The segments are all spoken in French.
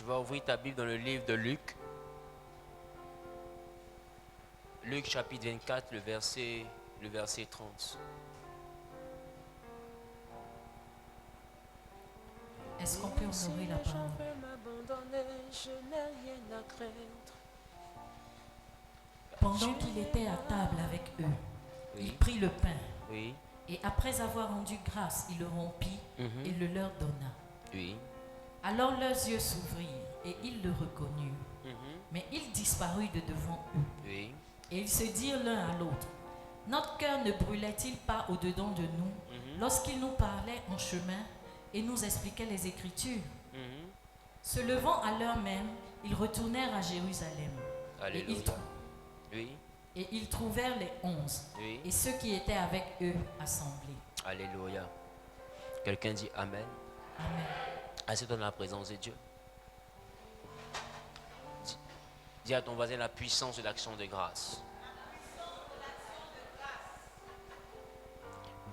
Tu vas ouvrir ta Bible dans le livre de Luc. Luc chapitre 24, le verset 30. Est-ce qu'on peut honorer la parole? Pendant qu'il était à table avec eux, Oui. il prit le pain. Oui. Et après avoir rendu grâce, il le rompit et le leur donna. Oui. Alors leurs yeux s'ouvrirent et ils le reconnurent. Mais il disparut de devant eux. Oui. Et ils se dirent l'un à l'autre: notre cœur ne brûlait-il pas au-dedans de nous lorsqu'il nous parlait en chemin et nous expliquait les Écritures? Se levant à l'heure même, ils retournèrent à Jérusalem. Alléluia. Oui. Et ils trouvèrent les 11 Oui. et ceux qui étaient avec eux assemblés. Alléluia. Quelqu'un dit Amen. Amen. Assieds-toi dans la présence de Dieu. Dis à ton voisin la puissance de l'action de grâce.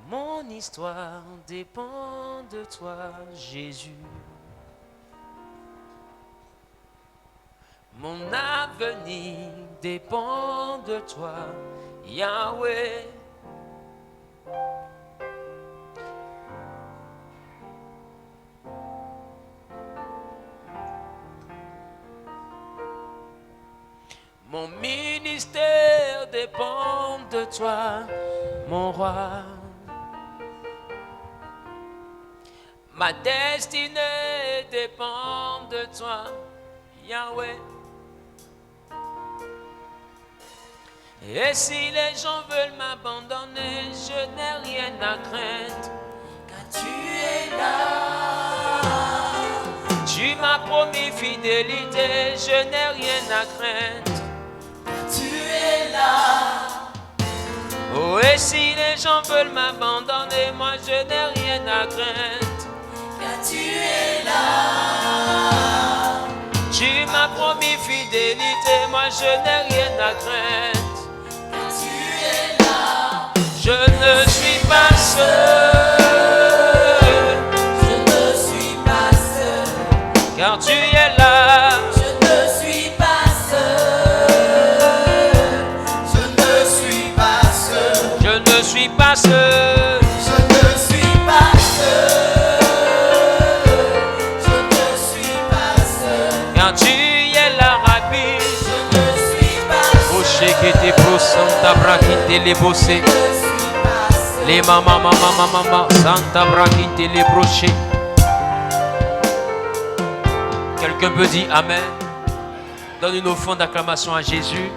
Mon histoire dépend de toi, Jésus. Mon avenir dépend de toi, Yahweh. Mon ministère dépend de toi, mon roi. Ma destinée dépend de toi, Yahweh. Et si les gens veulent m'abandonner, je n'ai rien à craindre, car tu es là. Tu m'as promis fidélité, je n'ai rien à craindre, car tu es là. Oh, et si les gens veulent m'abandonner, moi je n'ai rien à craindre, car tu es là. Tu m'as promis fidélité, moi je n'ai rien à craindre. Je ne suis pas seul. Je ne suis pas seul. Car tu es là. Je ne suis pas seul. Je ne suis pas seul. Je ne suis pas seul. Je ne suis pas seul. Je ne suis pas seul. Car tu es là, Rabbi. Je ne suis pas seul. Rocher qui était pro, Santa Braquinte les bossés. Les mama Santa Braquinte les brochés. Quelqu'un peut dire Amen. Donne une offrande d'acclamation à Jésus.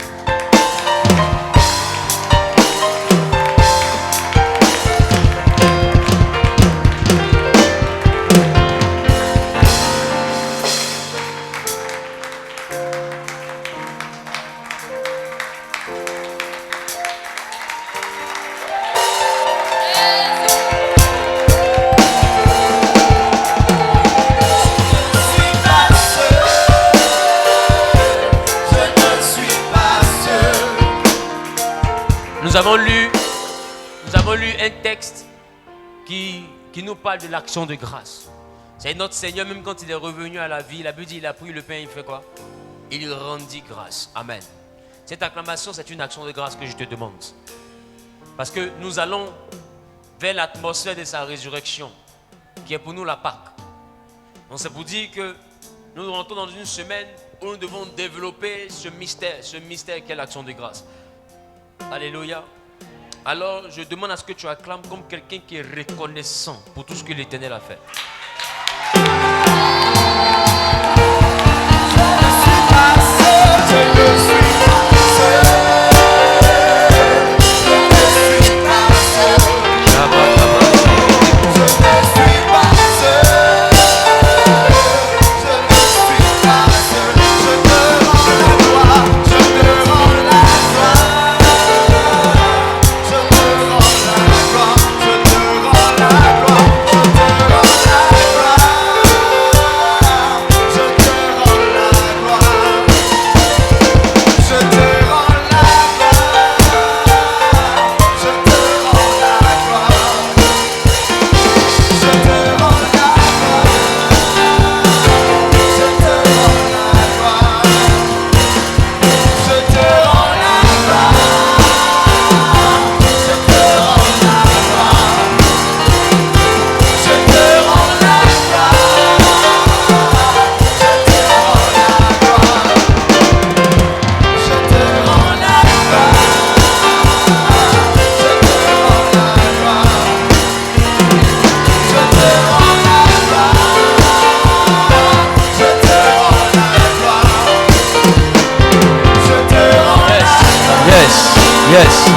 Nous avons lu un texte qui nous parle de l'action de grâce. C'est notre Seigneur, même quand il est revenu à la vie, la Bible dit, il a pris le pain, il fait quoi? Il rendit grâce. Amen. Cette acclamation, c'est une action de grâce que je te demande. Parce que nous allons vers l'atmosphère de sa résurrection, qui est pour nous la Pâque. Donc c'est pour dire que nous rentrons dans une semaine où nous devons développer ce mystère qui est l'action de grâce. Alléluia. Alors je demande à ce que tu acclames comme quelqu'un qui est reconnaissant pour tout ce que l'Éternel a fait.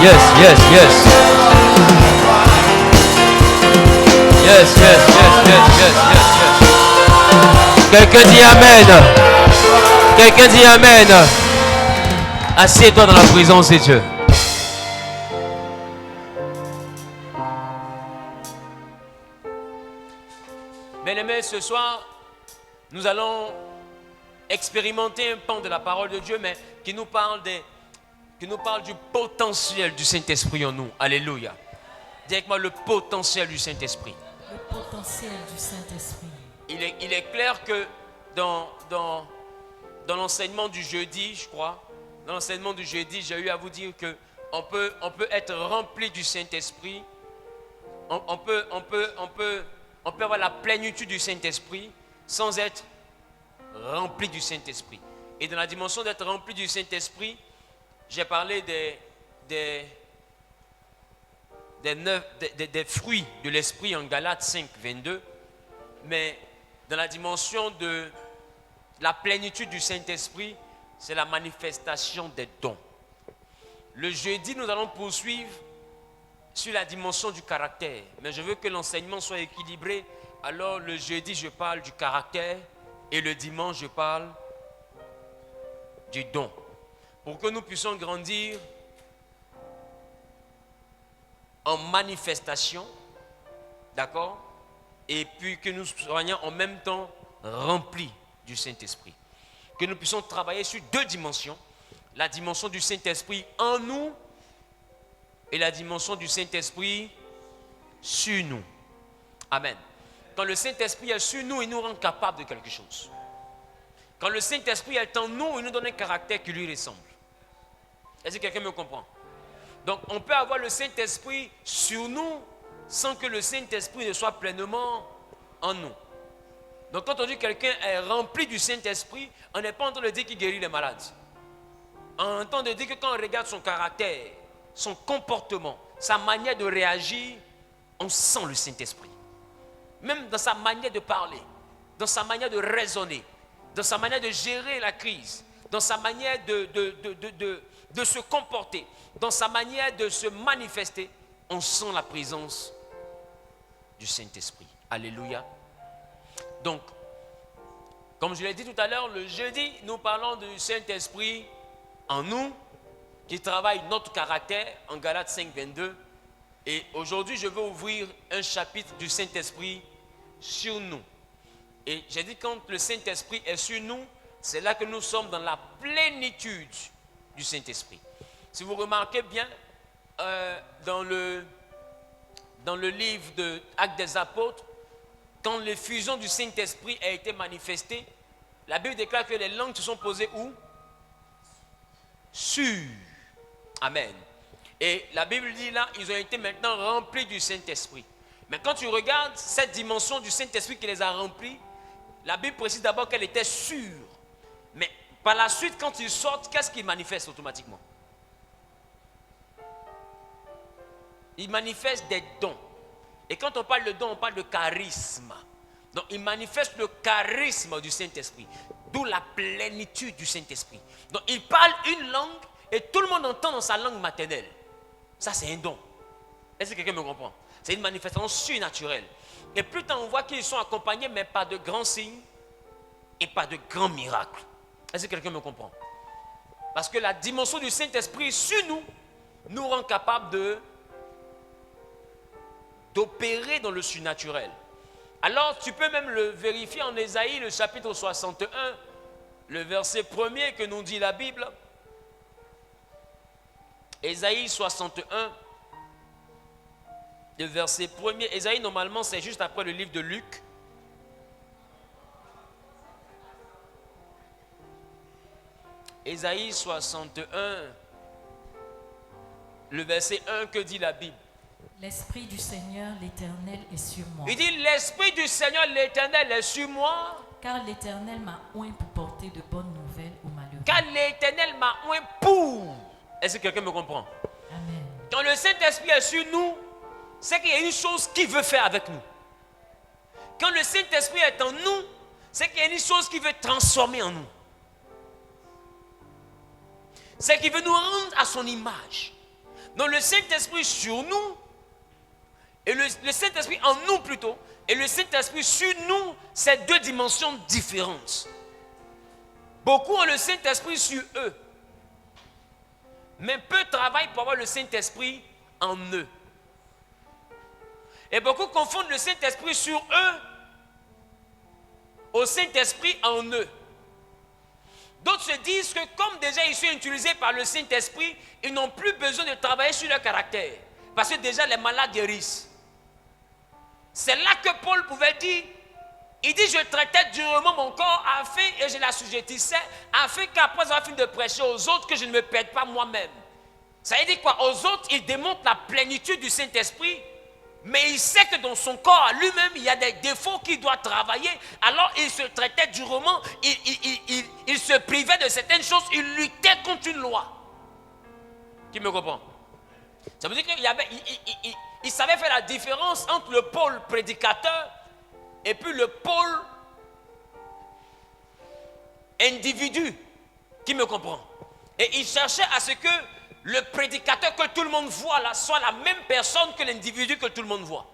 yes, yes, yes. Yes, yes, yes, yes, yes, yes, yes. Quelqu'un dit Amen. Quelqu'un dit Amen. Assieds-toi dans la présence de Dieu. Bien-aimés, ce soir, nous allons expérimenter un pan de la parole de Dieu, mais qui nous parle du potentiel du Saint-Esprit en nous. Alléluia. Dis avec moi le potentiel du Saint-Esprit. Le potentiel du Saint-Esprit. Il est clair que dans l'enseignement du jeudi, je crois, dans l'enseignement du jeudi, j'ai eu à vous dire que on peut être rempli du Saint-Esprit. On peut avoir la plénitude du Saint-Esprit sans être rempli du Saint-Esprit. Et dans la dimension d'être rempli du Saint-Esprit, j'ai parlé des fruits de l'Esprit en Galates 5, 22. Mais dans la dimension de la plénitude du Saint-Esprit, c'est la manifestation des dons. Le jeudi, nous allons poursuivre sur la dimension du caractère. Mais je veux que l'enseignement soit équilibré. Alors le jeudi, je parle du caractère et le dimanche, je parle du don. Pour que nous puissions grandir en manifestation, d'accord? Et puis que nous soyons en même temps remplis du Saint-Esprit. Que nous puissions travailler sur deux dimensions. La dimension du Saint-Esprit en nous et la dimension du Saint-Esprit sur nous. Amen. Quand le Saint-Esprit est sur nous, il nous rend capables de quelque chose. Quand le Saint-Esprit est en nous, il nous donne un caractère qui lui ressemble. Est-ce que quelqu'un me comprend? Donc on peut avoir le Saint-Esprit sur nous sans que le Saint-Esprit ne soit pleinement en nous. Donc quand on dit que quelqu'un est rempli du Saint-Esprit, on n'est pas en train de dire qu'il guérit les malades. On est en train de dire que quand on regarde son caractère, son comportement, sa manière de réagir, on sent le Saint-Esprit. Même dans sa manière de parler, dans sa manière de raisonner, dans sa manière de gérer la crise, dans sa manière de se comporter, dans sa manière de se manifester, on sent la présence du Saint-Esprit. Alléluia. Donc, comme je l'ai dit tout à l'heure, le jeudi, nous parlons du Saint-Esprit en nous, qui travaille notre caractère, en Galates 5, 22. Et aujourd'hui, je veux ouvrir un chapitre du Saint-Esprit sur nous. Et j'ai dit quand le Saint-Esprit est sur nous, c'est là que nous sommes dans la plénitude du Saint-Esprit. Si vous remarquez bien, dans le livre de Actes des Apôtres, quand l'effusion du Saint-Esprit a été manifestée, la Bible déclare que les langues se sont posées où? Sur. Amen. Et la Bible dit là, ils ont été maintenant remplis du Saint-Esprit. Mais quand tu regardes cette dimension du Saint-Esprit qui les a remplis, la Bible précise d'abord qu'elle était sûre. Mais par la suite, quand ils sortent, qu'est-ce qu'ils manifestent automatiquement? Ils manifestent des dons. Et quand on parle de dons, on parle de charisme. Donc ils manifestent le charisme du Saint-Esprit. D'où la plénitude du Saint-Esprit. Donc ils parlent une langue et tout le monde entend dans sa langue maternelle. Ça, c'est un don. Est-ce que quelqu'un me comprend? C'est une manifestation surnaturelle. Et plus tard, on voit qu'ils sont accompagnés, mais pas de grands signes et pas de grands miracles. Est-ce que quelqu'un me comprend? Parce que la dimension du Saint-Esprit sur nous, nous rend capables d'opérer dans le surnaturel. Alors, tu peux même le vérifier en Ésaïe, le chapitre 61, le verset 1er que nous dit la Bible. Ésaïe 61, le verset 1er. Ésaïe, normalement, c'est juste après le livre de Luc. Ésaïe 61, le verset 1, que dit la Bible? L'Esprit du Seigneur, l'Éternel, est sur moi. Il dit, l'Esprit du Seigneur, l'Éternel, est sur moi. Car l'Éternel m'a oint pour porter de bonnes nouvelles aux malheureux. Car l'Éternel m'a oint pour. Est-ce que quelqu'un me comprend? Amen. Quand le Saint-Esprit est sur nous, c'est qu'il y a une chose qu'il veut faire avec nous. Quand le Saint-Esprit est en nous, c'est qu'il y a une chose qu'il veut transformer en nous. C'est qu'il veut nous rendre à son image. Donc le Saint-Esprit sur nous, et le Saint-Esprit en nous plutôt, et le Saint-Esprit sur nous, c'est deux dimensions différentes. Beaucoup ont le Saint-Esprit sur eux, mais peu travaillent pour avoir le Saint-Esprit en eux. Et beaucoup confondent le Saint-Esprit sur eux au Saint-Esprit en eux. D'autres se disent que comme déjà ils sont utilisés par le Saint-Esprit, ils n'ont plus besoin de travailler sur leur caractère. Parce que déjà les malades guérissent. C'est là que Paul pouvait dire, il dit je traitais durement mon corps afin, et je l'assujettissais, afin qu'après avoir fini de prêcher aux autres, que je ne me perde pas moi-même. Ça veut dire quoi? Aux autres, il démontre la plénitude du Saint-Esprit, mais il sait que dans son corps à lui-même, il y a des défauts qu'il doit travailler. Alors il se traitait durement, il se privait de certaines choses, il luttait contre une loi. Qui me comprend? Ça veut dire qu'il savait faire la différence entre le pôle prédicateur et puis le pôle individu. Qui me comprend? Et il cherchait à ce que le prédicateur que tout le monde voit là soit la même personne que l'individu que tout le monde voit.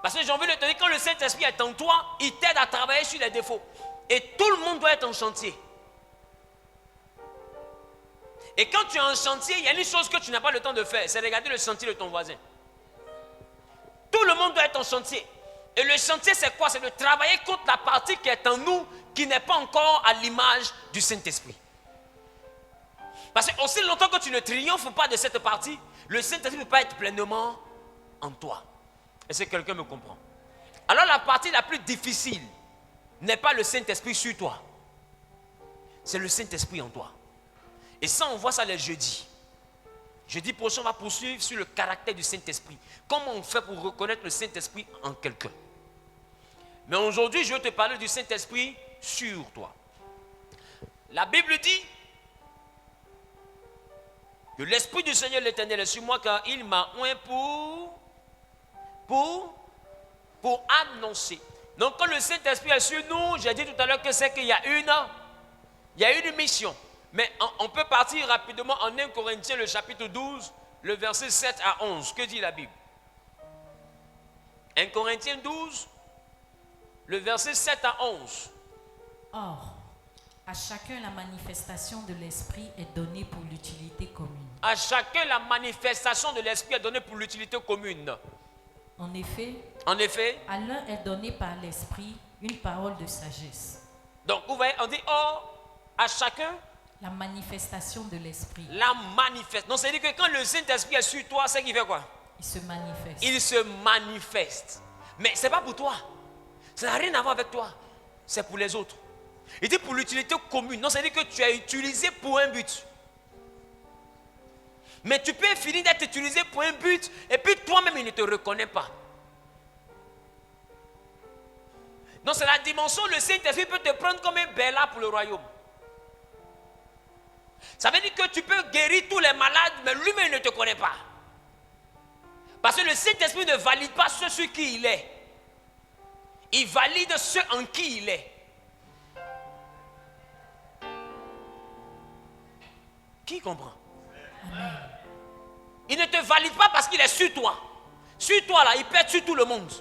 Parce que j'ai envie de te dire, quand le Saint-Esprit est en toi, il t'aide à travailler sur les défauts. Et tout le monde doit être en chantier. Et quand tu es en chantier, il y a une chose que tu n'as pas le temps de faire, c'est regarder le chantier de ton voisin. Tout le monde doit être en chantier. Et le chantier, c'est quoi? C'est de travailler contre la partie qui est en nous, qui n'est pas encore à l'image du Saint-Esprit. Parce que aussi longtemps que tu ne triomphes pas de cette partie, le Saint-Esprit ne peut pas être pleinement en toi. Est-ce que quelqu'un me comprend? Alors la partie la plus difficile n'est pas le Saint-Esprit sur toi. C'est le Saint-Esprit en toi. Et ça, on voit ça les jeudis. Jeudi prochain, on va poursuivre sur le caractère du Saint-Esprit. Comment on fait pour reconnaître le Saint-Esprit en quelqu'un? Mais aujourd'hui, je vais te parler du Saint-Esprit sur toi. La Bible dit que l'Esprit du Seigneur l'Éternel est sur moi car il m'a oint pour annoncer. Donc quand le Saint-Esprit est sur nous, j'ai dit tout à l'heure que c'est qu'il y a une mission. Mais on peut partir rapidement en 1 Corinthiens, le chapitre 12, le verset 7 à 11. Que dit la Bible? 1 Corinthiens 12, le verset 7 à 11. Or, à chacun la manifestation de l'Esprit est donnée pour l'utilité commune. À chacun la manifestation de l'Esprit est donnée pour l'utilité commune. En effet, à l'un est donné par l'Esprit une parole de sagesse. Donc, vous voyez, on dit, à chacun la manifestation de l'Esprit. La manifeste. Donc, c'est-à-dire que quand le Saint-Esprit est sur toi, c'est qu'il fait quoi? Il se manifeste. Il se manifeste. Mais ce n'est pas pour toi. Ça n'a rien à voir avec toi. C'est pour les autres. Il dit pour l'utilité commune. Non, c'est-à-dire que tu es utilisé pour un but. Mais tu peux finir d'être utilisé pour un but et puis toi-même, il ne te reconnaît pas. Donc, c'est la dimension où le Saint-Esprit peut te prendre comme un Béla pour le royaume. Ça veut dire que tu peux guérir tous les malades, mais lui-même ne te connaît pas. Parce que le Saint-Esprit ne valide pas ceux sur qui il est. Il valide ceux en qui il est. Qui comprend? Amen. Il ne te valide pas parce qu'il est sur toi. Sur toi là, il pète sur tout le monde.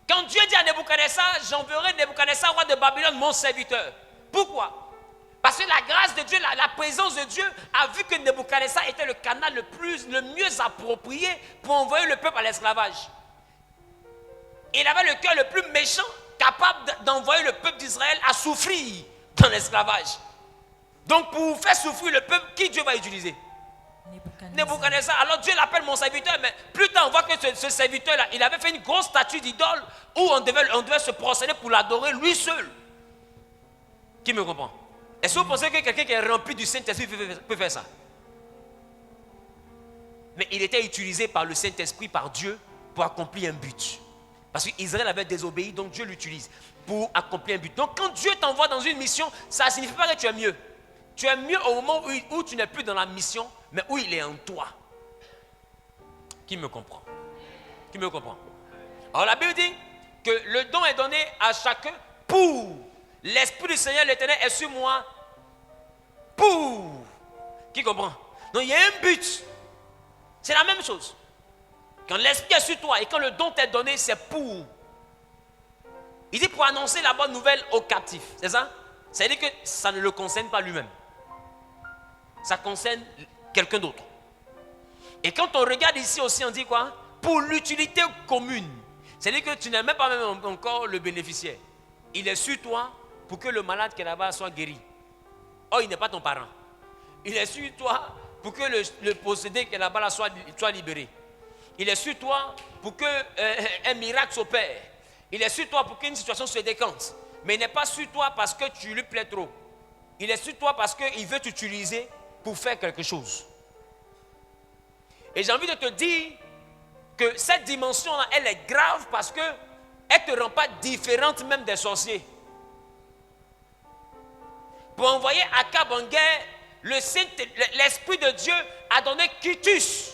Quand Dieu dit à Nebuchadnezzar, j'enverrai Nebuchadnezzar, roi de Babylone, mon serviteur. Pourquoi? Parce que la grâce de Dieu, la présence de Dieu a vu que Nebuchadnezzar était le canal le mieux approprié pour envoyer le peuple à l'esclavage. Il avait le cœur le plus méchant, capable d'envoyer le peuple d'Israël à souffrir dans l'esclavage. Donc pour faire souffrir le peuple, qui Dieu va utiliser? Nebuchadnezzar. Alors Dieu l'appelle mon serviteur, mais plus tard on voit que ce serviteur-là, il avait fait une grosse statue d'idole où on devait se prosterner pour l'adorer lui seul. Qui me comprend? Est-ce que vous pensez que quelqu'un qui est rempli du Saint-Esprit peut faire ça? Mais il était utilisé par le Saint-Esprit, par Dieu, pour accomplir un but. Parce qu'Israël avait désobéi, donc Dieu l'utilise pour accomplir un but. Donc quand Dieu t'envoie dans une mission, ça ne signifie pas que tu es mieux. Tu es mieux au moment où tu n'es plus dans la mission, mais où il est en toi. Qui me comprend? Qui me comprend? Alors la Bible dit que le don est donné à chacun pour. L'Esprit du Seigneur l'Éternel est sur moi pour. Qui comprend? Donc il y a un but. C'est la même chose. Quand l'Esprit est sur toi et quand le don t'est donné, c'est pour. Il dit pour annoncer la bonne nouvelle aux captifs. C'est ça? C'est-à-dire que ça ne le concerne pas lui-même. Ça concerne quelqu'un d'autre. Et quand on regarde ici aussi, on dit quoi? Pour l'utilité commune. C'est-à-dire que tu n'es même pas même encore le bénéficiaire. Il est sur toi pour que le malade qui est là-bas soit guéri. Oh, il n'est pas ton parent. Il est sur toi pour que le possédé qui est là-bas soit libéré. Il est sur toi pour qu'un miracle s'opère. Il est sur toi pour qu'une situation se décante. Mais il n'est pas sur toi parce que tu lui plais trop. Il est sur toi parce qu'il veut t'utiliser pour faire quelque chose. Et j'ai envie de te dire que cette dimension-là, elle est grave parce qu'elle ne te rend pas différente même des sorciers. Pour envoyer Akab en guerre, l'Esprit de Dieu a donné quitus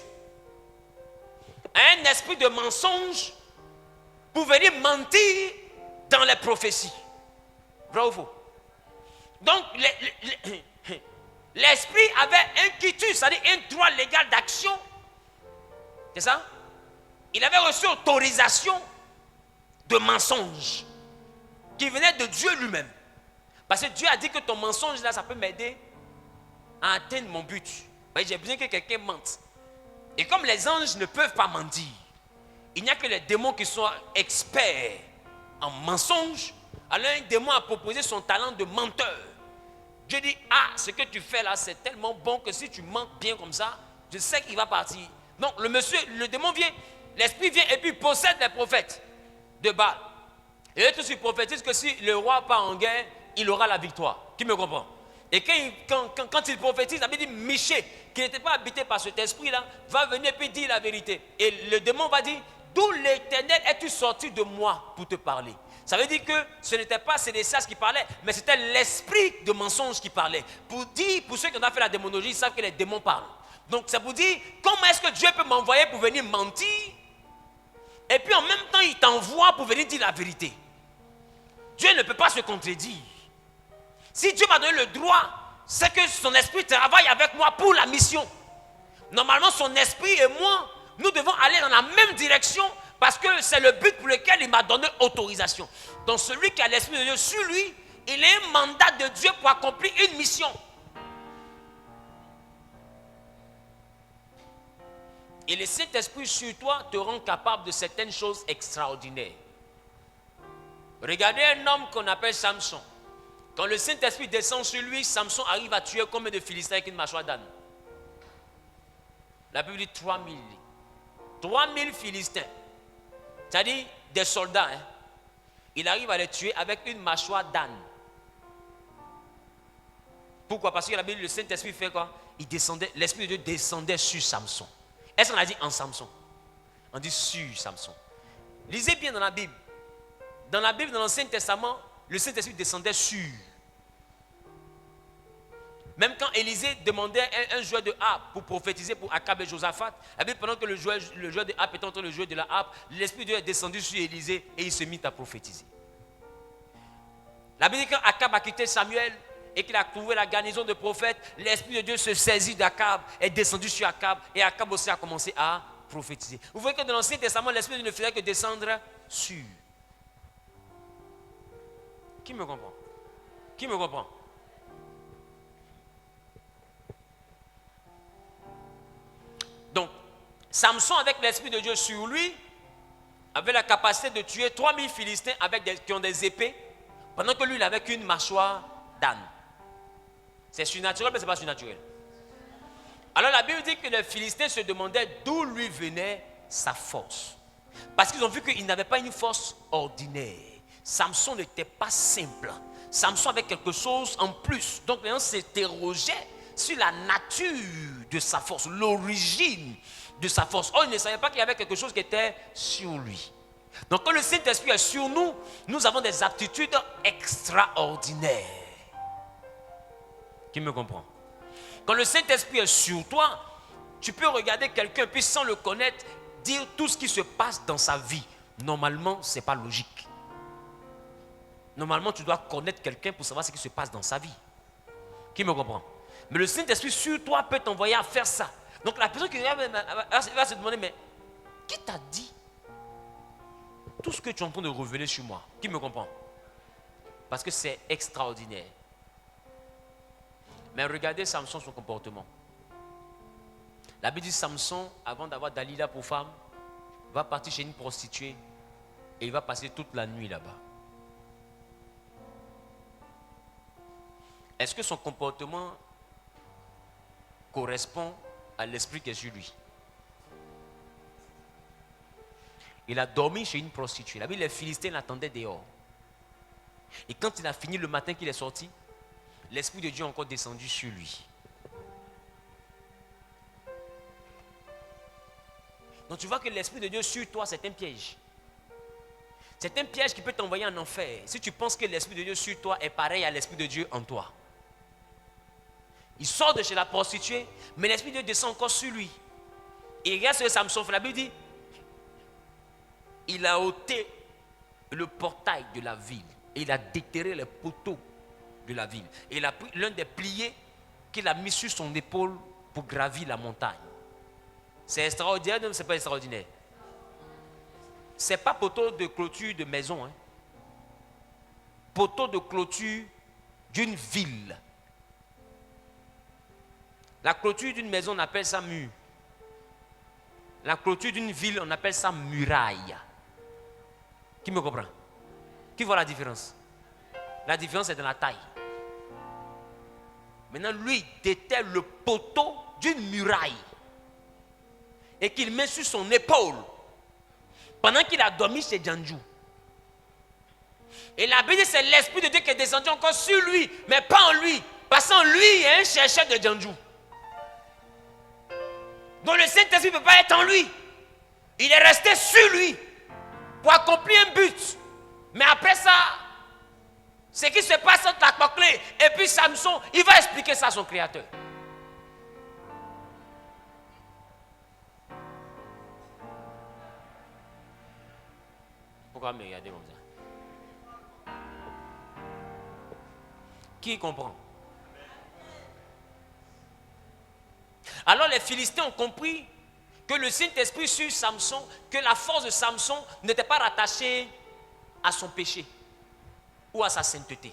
à un esprit de mensonge pour venir mentir dans les prophéties. Vrai ou faux? Donc, l'Esprit avait un quitus, c'est-à-dire un droit légal d'action. C'est ça? Il avait reçu autorisation de mensonge qui venait de Dieu lui-même. Parce que Dieu a dit que ton mensonge là, ça peut m'aider à atteindre mon but. J'ai besoin que quelqu'un mente. Et comme les anges ne peuvent pas mentir, il n'y a que les démons qui sont experts en mensonge. Alors un démon a proposé son talent de menteur. Dieu dit, ah, ce que tu fais là, c'est tellement bon que si tu mens bien comme ça, je sais qu'il va partir. Donc le démon vient, l'esprit vient et puis possède les prophètes de Baal. Et eux tous ils prophétisent que si le roi part en guerre, il aura la victoire. Qui me comprend? Et quand il prophétise, il avait dit Michée, qui n'était pas habité par cet esprit-là, va venir puis dire la vérité. Et le démon va dire, d'où l'Éternel es-tu sorti de moi pour te parler? Ça veut dire que ce n'était pas Sédécias qui parlait, mais c'était l'esprit de mensonge qui parlait. Pour ceux qui ont fait la démonologie, ils savent que les démons parlent. Donc c'est pour dire, comment est-ce que Dieu peut m'envoyer pour venir mentir? Et puis en même temps, il t'envoie pour venir dire la vérité. Dieu ne peut pas se contredire. Si Dieu m'a donné le droit, c'est que son esprit travaille avec moi pour la mission. Normalement, son esprit et moi, nous devons aller dans la même direction parce que c'est le but pour lequel il m'a donné autorisation. Donc celui qui a l'esprit de Dieu sur lui, il a un mandat de Dieu pour accomplir une mission. Et le Saint-Esprit sur toi te rend capable de certaines choses extraordinaires. Regardez un homme qu'on appelle Samson. Quand le Saint-Esprit descend sur lui, Samson arrive à tuer combien de Philistins avec une mâchoire d'âne? La Bible dit 3000. 3000 Philistins. C'est-à-dire des soldats. Hein? Il arrive à les tuer avec une mâchoire d'âne. Pourquoi? Parce que la Bible, le Saint-Esprit fait quoi? L'Esprit de Dieu descendait sur Samson. Est-ce qu'on a dit en Samson? On dit sur Samson. Lisez bien dans la Bible. Dans la Bible, dans l'Ancien Testament, le Saint-Esprit descendait sur. Même quand Élisée demandait un joueur de harpe pour prophétiser pour Akab et Josaphat, la Bible, pendant que le joueur de harpe était en train de jouer de la harpe, l'Esprit de Dieu est descendu sur Élisée et il se mit à prophétiser. La Bible dit quand Akab a quitté Samuel et qu'il a trouvé la garnison de prophètes, l'Esprit de Dieu se saisit d'Akab, est descendu sur Akab et Akab aussi a commencé à prophétiser. Vous voyez que dans l'Ancien Testament, l'Esprit de Dieu ne faisait que descendre sur. Qui me comprend? Qui me comprend? Donc, Samson, avec l'Esprit de Dieu sur lui, avait la capacité de tuer 3000 Philistins qui ont des épées, pendant que lui, il avait qu'une mâchoire d'âne. C'est surnaturel, mais ce n'est pas surnaturel. Alors la Bible dit que les Philistins se demandaient d'où lui venait sa force. Parce qu'ils ont vu qu'il n'avait pas une force ordinaire. Samson n'était pas simple. Samson avait quelque chose en plus. Donc les gens s'interrogeaient sur la nature de sa force, l'origine de sa force. Oh, ils ne savaient pas qu'il y avait quelque chose qui était sur lui. Donc quand le Saint-Esprit est sur nous, nous avons des aptitudes extraordinaires. Qui me comprend? Quand le Saint-Esprit est sur toi, tu peux regarder quelqu'un puis sans le connaître, dire tout ce qui se passe dans sa vie. Normalement, ce n'est pas logique. Normalement, tu dois connaître quelqu'un pour savoir ce qui se passe dans sa vie. Qui me comprend? Mais le Saint-Esprit sur toi peut t'envoyer à faire ça. Donc la personne qui va se demander, mais qui t'a dit tout ce que tu es en train de révéler sur moi? Qui me comprend? Parce que c'est extraordinaire. Mais regardez Samson, son comportement. La Bible dit Samson, avant d'avoir Dalila pour femme, va partir chez une prostituée et il va passer toute la nuit là-bas. Est-ce que son comportement correspond à l'esprit qui est sur lui? Il a dormi chez une prostituée. La Bible, les Philistins l'attendaient dehors. Et quand il a fini le matin qu'il est sorti, l'Esprit de Dieu est encore descendu sur lui. Donc tu vois que l'Esprit de Dieu sur toi, c'est un piège. C'est un piège qui peut t'envoyer en enfer. Si tu penses que l'Esprit de Dieu sur toi est pareil à l'Esprit de Dieu en toi. Il sort de chez la prostituée, mais l'Esprit de Dieu descend encore sur lui. Et regarde ce que Samson fait. La Bible dit, il a ôté le portail de la ville. Et il a déterré les poteaux de la ville. Et il a pris l'un des pliés qu'il a mis sur son épaule pour gravir la montagne. C'est extraordinaire, non? C'est pas extraordinaire. C'est pas poteau de clôture de maison. Hein. Poteau de clôture d'une ville. La clôture d'une maison, on appelle ça mur. La clôture d'une ville, on appelle ça muraille. Qui me comprend? Qui voit la différence? La différence est dans la taille. Maintenant, lui, il déterre le poteau d'une muraille et qu'il met sur son épaule pendant qu'il a dormi chez Djandjou. Et la Bible dit c'est l'Esprit de Dieu qui est descendu encore sur lui, mais pas en lui. Parce qu'en lui, il y a un chercheur de Djandjou. Donc le Saint-Esprit ne peut pas être en lui. Il est resté sur lui pour accomplir un but. Mais après ça, ce qui se passe entre la clé et puis Samson, il va expliquer ça à son Créateur. Pourquoi me regarder comme ça? Qui comprend? Alors les Philistins ont compris que le Saint-Esprit sur Samson, que la force de Samson n'était pas rattachée à son péché ou à sa sainteté.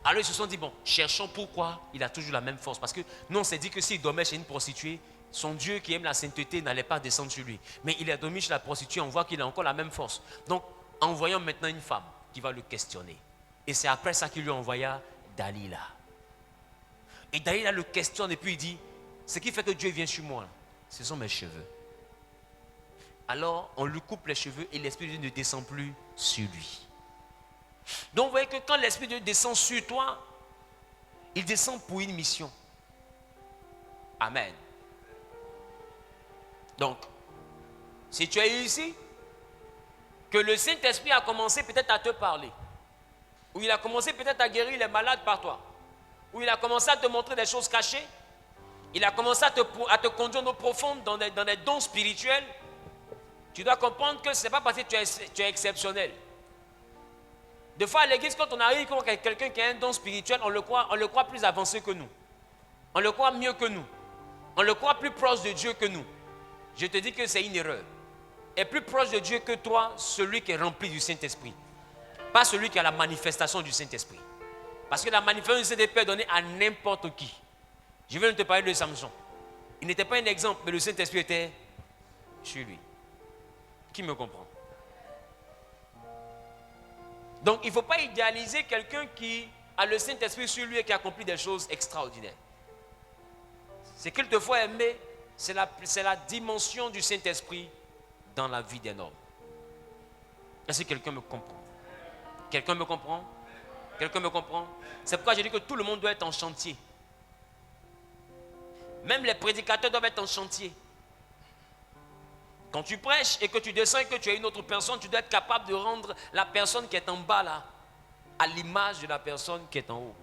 Alors ils se sont dit, bon, cherchons pourquoi il a toujours la même force. Parce que nous on s'est dit que s'il dormait chez une prostituée, son Dieu qui aime la sainteté n'allait pas descendre sur lui. Mais il a dormi chez la prostituée, on voit qu'il a encore la même force. Donc envoyons maintenant une femme qui va le questionner. Et c'est après ça qu'il lui envoya Dalila. Et Dalila le questionne et puis il dit, ce qui fait que Dieu vient sur moi, ce sont mes cheveux. Alors on lui coupe les cheveux et l'Esprit de Dieu ne descend plus sur lui. Donc vous voyez que quand l'Esprit de Dieu descend sur toi, il descend pour une mission. Amen. Donc, si tu es ici, que le Saint-Esprit a commencé peut-être à te parler, ou il a commencé peut-être à guérir les malades par toi, ou il a commencé à te montrer des choses cachées, il a commencé à te conduire dans profondes, dans des dons spirituels, tu dois comprendre que ce n'est pas parce que tu es exceptionnel. Des fois à l'église, quand on arrive, quand quelqu'un qui a un don spirituel, on le croit plus avancé que nous. On le croit mieux que nous. On le croit plus proche de Dieu que nous. Je te dis que c'est une erreur. Est plus proche de Dieu que toi, celui qui est rempli du Saint-Esprit. Pas celui qui a la manifestation du Saint-Esprit. Parce que la manifestation du Saint-Esprit est donnée à n'importe qui. Je viens de te parler de Samson. Il n'était pas un exemple, mais le Saint-Esprit était sur lui. Qui me comprend? Donc, il ne faut pas idéaliser quelqu'un qui a le Saint-Esprit sur lui et qui accomplit des choses extraordinaires. Ce qu'il te faut aimer, c'est la dimension du Saint-Esprit dans la vie d'un homme. Est-ce que quelqu'un me comprend? Quelqu'un me comprend? Quelqu'un me comprend? C'est pourquoi je dis que tout le monde doit être en chantier. Même les prédicateurs doivent être en chantier. Quand tu prêches et que tu descends et que tu es une autre personne, tu dois être capable de rendre la personne qui est en bas là à l'image de la personne qui est en haut.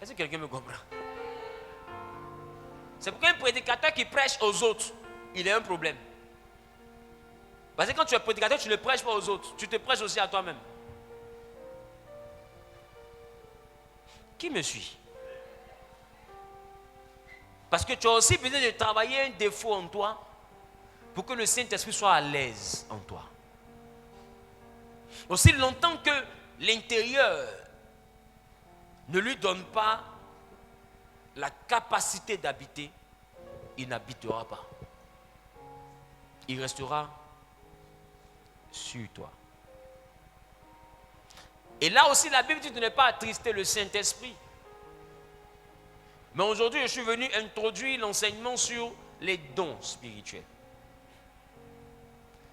Est-ce que quelqu'un me comprend? C'est pourquoi un prédicateur qui prêche aux autres, il a un problème. Parce que quand tu es prédicateur, tu ne prêches pas aux autres, tu te prêches aussi à toi-même. Qui me suit? Parce que tu as aussi besoin de travailler un défaut en toi pour que le Saint-Esprit soit à l'aise en toi. Aussi longtemps que l'intérieur ne lui donne pas la capacité d'habiter, il n'habitera pas. Il restera sur toi. Et là aussi, la Bible dit de ne pas attrister le Saint-Esprit. Mais aujourd'hui, je suis venu introduire l'enseignement sur les dons spirituels,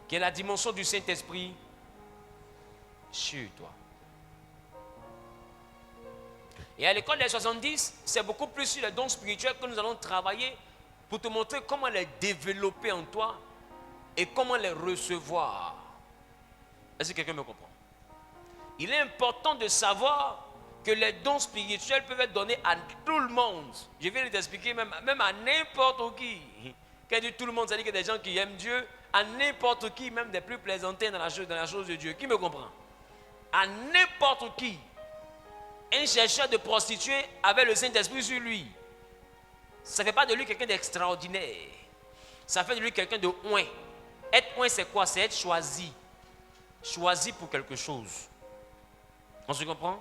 qui est la dimension du Saint-Esprit sur toi. Et à l'école des 70, c'est beaucoup plus sur les dons spirituels que nous allons travailler pour te montrer comment les développer en toi et comment les recevoir. Est-ce que quelqu'un me comprend? Il est important de savoir que les dons spirituels peuvent être donnés à tout le monde. Je viens de t'expliquer, même à n'importe qui. Quand je dis tout le monde, ça veut dire qu'il y a des gens qui aiment Dieu, à n'importe qui, même des plus plaisantés dans la chose de Dieu. Qui me comprend? À n'importe qui. Un chercheur de prostituée avait le Saint-Esprit sur lui. Ça ne fait pas de lui quelqu'un d'extraordinaire. Ça fait de lui quelqu'un de oint. Être oint, c'est quoi? C'est être choisi. Choisi pour quelque chose. On se comprend?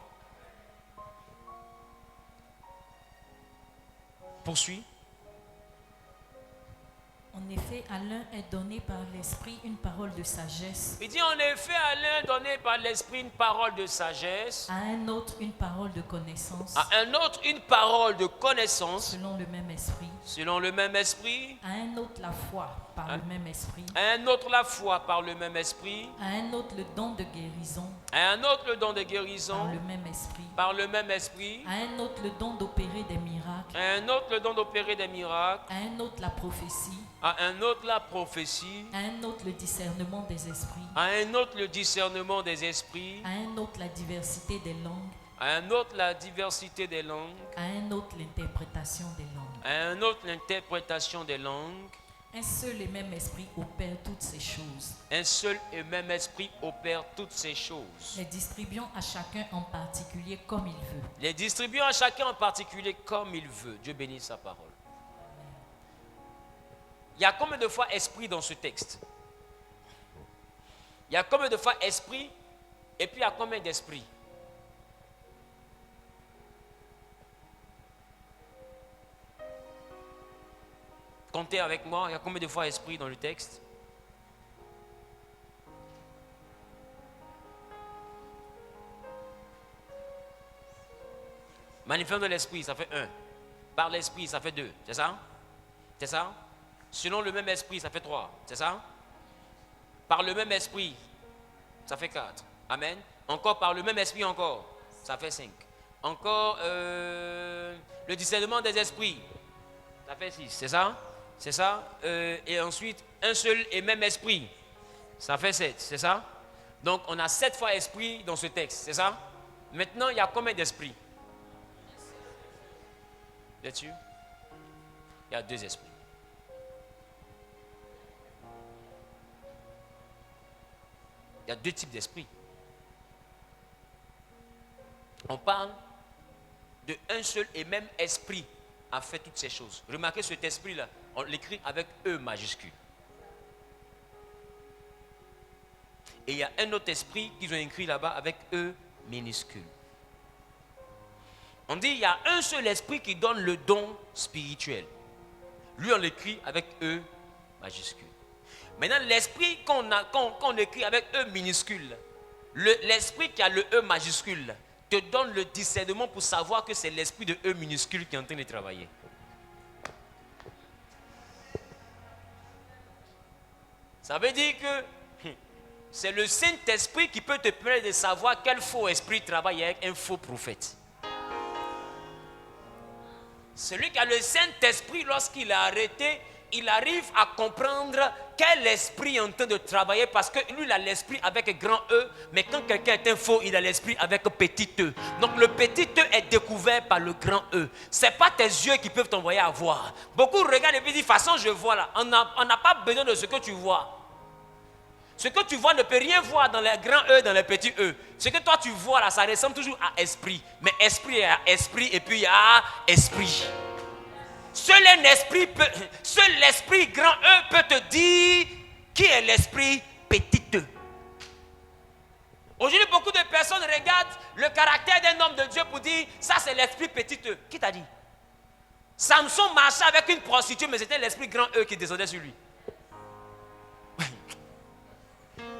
Poursuis. En effet, à l'un est donné par l'Esprit une parole de sagesse. Il dit en effet, à l'un donné par l'Esprit une parole de sagesse. À un autre une parole de connaissance. À un autre une parole de connaissance. Selon le même esprit. Selon le même esprit. À un autre la foi par le même esprit. À un autre la foi par le même esprit. À un autre le don de guérison. À un autre le don de guérison. Par le même esprit. Par le même esprit. À un autre le don d'opérer des miracles. À un autre le don d'opérer des miracles. À un autre la prophétie. À un autre la prophétie. À un autre le discernement des esprits. À un autre le discernement des esprits. À un autre la diversité des langues. À un autre la diversité des langues. À un autre l'interprétation des langues. À un autre l'interprétation des langues. Un seul et même esprit opère toutes ces choses. Un seul et même esprit opère toutes ces choses. Les distribuant à chacun en particulier comme il veut. Les distribuant à chacun en particulier comme il veut. Dieu bénisse sa parole. Il y a combien de fois esprit dans ce texte? Il y a combien de fois esprit et puis il y a combien d'esprits? Comptez avec moi, il y a combien de fois esprit dans le texte? Manifeste de l'esprit, ça fait 1. Par l'esprit, ça fait 2. C'est ça? C'est ça? Selon le même esprit, ça fait 3. C'est ça? Par le même esprit, ça fait 4. Amen. Encore par le même esprit encore, ça fait 5. Encore le discernement des esprits, ça fait 6. C'est ça? C'est ça? Et ensuite, un seul et même esprit, ça fait 7. C'est ça? Donc, on a 7 fois esprit dans ce texte. C'est ça? Maintenant, il y a combien d'esprits? Vous êtes sûr? Il y a 2 esprits. Il y a 2 types d'esprits. On parle de un seul et même esprit a fait toutes ces choses. Remarquez cet esprit-là, on l'écrit avec E majuscule. Et il y a un autre esprit qu'ils ont écrit là-bas avec E minuscule. On dit il y a un seul esprit qui donne le don spirituel. Lui, on l'écrit avec E majuscule. Maintenant, l'esprit qu'on écrit avec E minuscule, l'esprit qui a le E majuscule, te donne le discernement pour savoir que c'est l'esprit de E minuscule qui est en train de travailler. Ça veut dire que c'est le Saint-Esprit qui peut te permettre de savoir quel faux esprit travaille avec un faux prophète. Celui qui a le Saint-Esprit, lorsqu'il est arrêté, il arrive à comprendre quel esprit est en train de travailler parce que lui, il a l'esprit avec grand E, mais quand quelqu'un est un faux, il a l'esprit avec petit E. Donc le petit E est découvert par le grand E. Ce n'est pas tes yeux qui peuvent t'envoyer à voir. Beaucoup regardent et puis disent, de toute façon, je vois là. On n'a pas besoin de ce que tu vois. Ce que tu vois ne peut rien voir dans les grands E, dans les petits E. Ce que toi tu vois là, ça ressemble toujours à esprit. Mais esprit, il y a esprit et puis il y a esprit. seul l'esprit grand E peut te dire qui est l'esprit petit E. Aujourd'hui, beaucoup de personnes regardent le caractère d'un homme de Dieu pour dire ça c'est l'esprit petit E. Qui t'a dit? Samson marchait avec une prostituée, mais c'était l'esprit grand E qui descendait sur lui.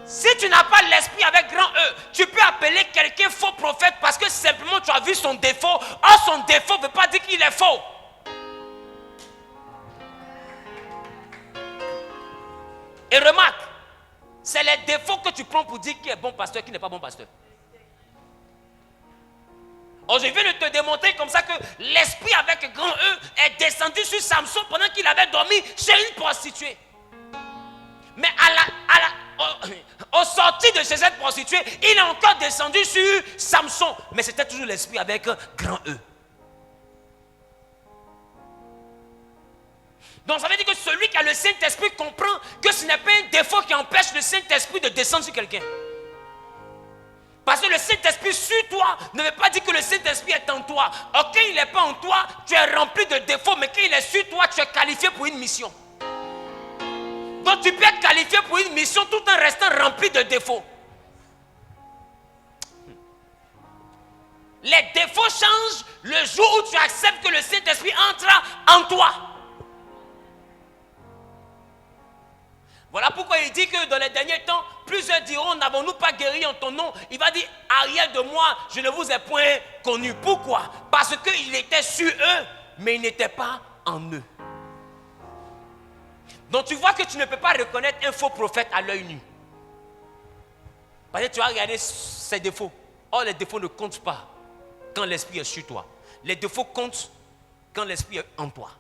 Si tu n'as pas l'esprit avec grand E, tu peux appeler quelqu'un faux prophète parce que simplement tu as vu son défaut. Or, son défaut ne veut pas dire qu'il est faux. Et remarque, c'est les défauts que tu prends pour dire qui est bon pasteur, qui n'est pas bon pasteur. Or, je viens de te démontrer comme ça que l'esprit avec grand E est descendu sur Samson pendant qu'il avait dormi chez une prostituée. Mais au sorti de chez cette prostituée, il est encore descendu sur Samson. Mais c'était toujours l'esprit avec grand E. Donc ça veut dire que celui qui a le Saint-Esprit comprend que ce n'est pas un défaut qui empêche le Saint-Esprit de descendre sur quelqu'un. Parce que le Saint-Esprit sur toi ne veut pas dire que le Saint-Esprit est en toi. Or, quand il n'est pas en toi, tu es rempli de défauts. Mais quand il est sur toi, tu es qualifié pour une mission. Donc tu peux être qualifié pour une mission tout en restant rempli de défauts. Les défauts changent le jour où tu acceptes que le Saint-Esprit entre en toi. Voilà pourquoi il dit que dans les derniers temps, plusieurs diront, n'avons-nous pas guéri en ton nom? Il va dire, arrière de moi, je ne vous ai point connu. Pourquoi? Parce qu'il était sur eux, mais il n'était pas en eux. Donc tu vois que tu ne peux pas reconnaître un faux prophète à l'œil nu. Parce que tu vas regarder ses défauts. Or, les défauts ne comptent pas quand l'esprit est sur toi. Les défauts comptent quand l'esprit est en toi.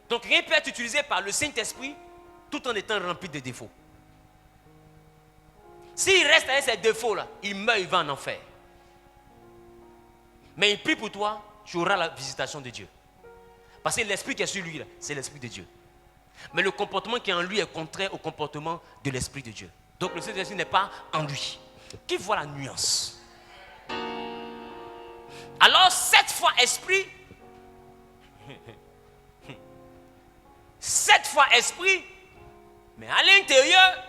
Donc rien ne peut être utilisé par le Saint-Esprit tout en étant rempli de défauts. S'il reste avec ces défauts-là, il meurt, il va en enfer. Mais il prie pour toi, tu auras la visitation de Dieu. Parce que l'esprit qui est sur lui, là, c'est l'esprit de Dieu. Mais le comportement qui est en lui est contraire au comportement de l'esprit de Dieu. Donc le Saint-Esprit n'est pas en lui. Qui voit la nuance? Alors cette fois esprit, cette fois esprit, mais à l'intérieur,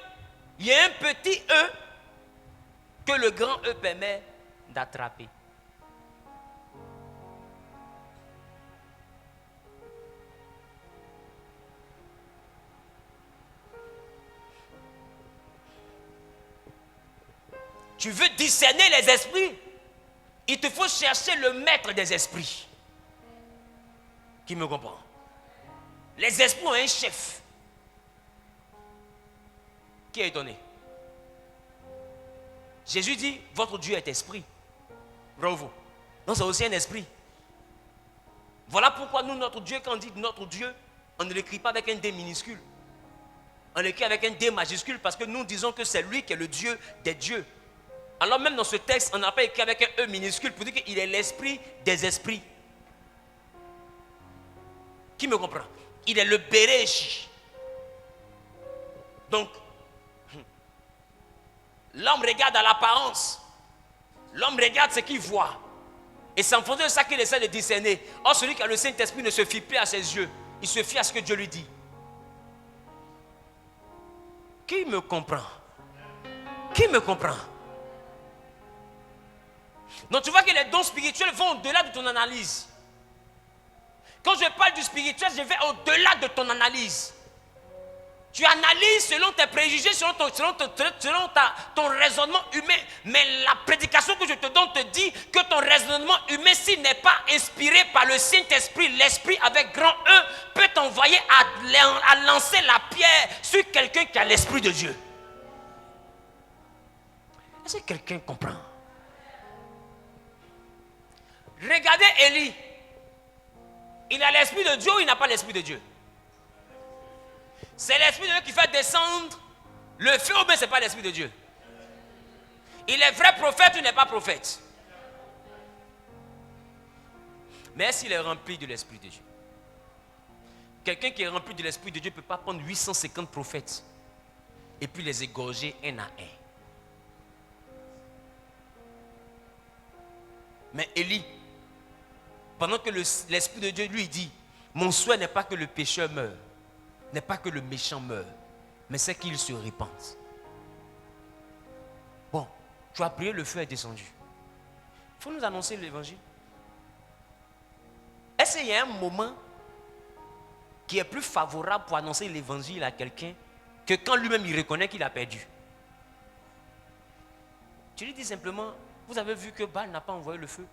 il y a un petit E que le grand E permet d'attraper. Tu veux discerner les esprits, il te faut chercher le maître des esprits. Qui me comprend? Les esprits ont un chef qui est donné. Jésus dit, votre Dieu est esprit. Bravo. Donc c'est aussi un esprit. Voilà pourquoi nous, notre Dieu, quand on dit notre Dieu, on ne l'écrit pas avec un D minuscule. On l'écrit avec un D majuscule parce que nous disons que c'est lui qui est le Dieu des dieux. Alors même dans ce texte, on n'a pas écrit avec un E minuscule pour dire qu'il est l'esprit des esprits. Qui me comprend? Il est le Béréchi. Donc, l'homme regarde à l'apparence. L'homme regarde ce qu'il voit. Et c'est en fonction de ça qu'il essaie de discerner. Or, celui qui a le Saint-Esprit ne se fie plus à ses yeux. Il se fie à ce que Dieu lui dit. Qui me comprend? Qui me comprend? Donc tu vois que les dons spirituels vont au-delà de ton analyse. Quand je parle du spirituel, je vais au-delà de ton analyse. Tu analyses selon tes préjugés, selon ton raisonnement humain. Mais la prédication que je te donne te dit que ton raisonnement humain, s'il n'est pas inspiré par le Saint-Esprit, l'Esprit avec grand E, peut t'envoyer à lancer la pierre sur quelqu'un qui a l'Esprit de Dieu. Est-ce que quelqu'un comprend? Regardez Élie. Il a l'Esprit de Dieu ou il n'a pas l'Esprit de Dieu? C'est l'Esprit de Dieu qui fait descendre le feu ou bien ce n'est pas l'Esprit de Dieu? Il est vrai prophète ou il n'est pas prophète? Mais est-ce qu'il est rempli de l'Esprit de Dieu? Quelqu'un qui est rempli de l'Esprit de Dieu ne peut pas prendre 850 prophètes et puis les égorger un à un. Mais Élie, Pendant que l'Esprit de Dieu lui dit, mon souhait n'est pas que le pécheur meure, n'est pas que le méchant meure, mais c'est qu'il se répande. Bon, tu as prié, le feu est descendu. Il faut nous annoncer l'évangile. Est-ce qu'il y a un moment qui est plus favorable pour annoncer l'évangile à quelqu'un que quand lui-même il reconnaît qu'il a perdu? Tu lui dis simplement, vous avez vu que Baal n'a pas envoyé le feu.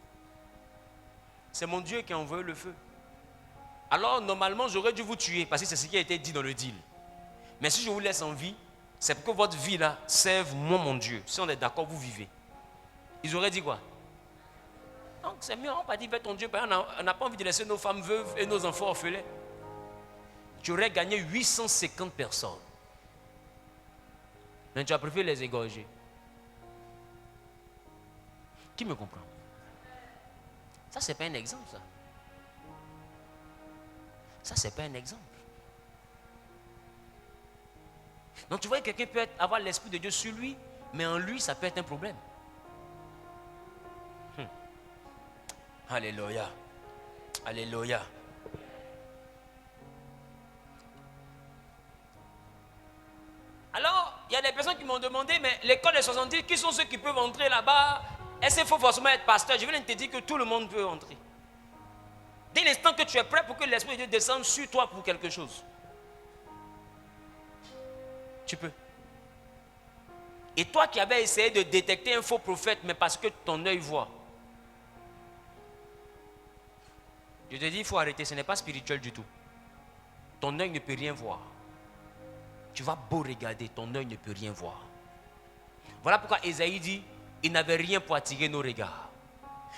C'est mon Dieu qui a envoyé le feu. Alors normalement j'aurais dû vous tuer parce que c'est ce qui a été dit dans le deal. Mais si je vous laisse en vie, c'est pour que votre vie là serve moi mon Dieu. Si on est d'accord, vous vivez. Ils auraient dit quoi? Donc c'est mieux, on va dire vers ton Dieu, on n'a pas envie de laisser nos femmes veuves et nos enfants orphelins. Tu aurais gagné 850 personnes. Mais tu as préféré les égorger. Qui me comprend? Ça, c'est pas un exemple, ça. Ça, c'est pas un exemple. Donc, tu vois, quelqu'un peut avoir l'Esprit de Dieu sur lui, mais en lui, ça peut être un problème. Alléluia. Alléluia. Alors, il y a des personnes qui m'ont demandé, mais l'école des 70, qui sont ceux qui peuvent entrer là-bas? Est-ce qu'il faut forcément être pasteur? Je viens de te dire que tout le monde peut entrer. Dès l'instant que tu es prêt pour que l'Esprit de Dieu descende sur toi pour quelque chose, tu peux. Et toi qui avais essayé de détecter un faux prophète, mais parce que ton œil voit, je te dis, il faut arrêter, ce n'est pas spirituel du tout. Ton œil ne peut rien voir. Tu vas beau regarder, ton œil ne peut rien voir. Voilà pourquoi Ésaïe dit, il n'avait rien pour attirer nos regards.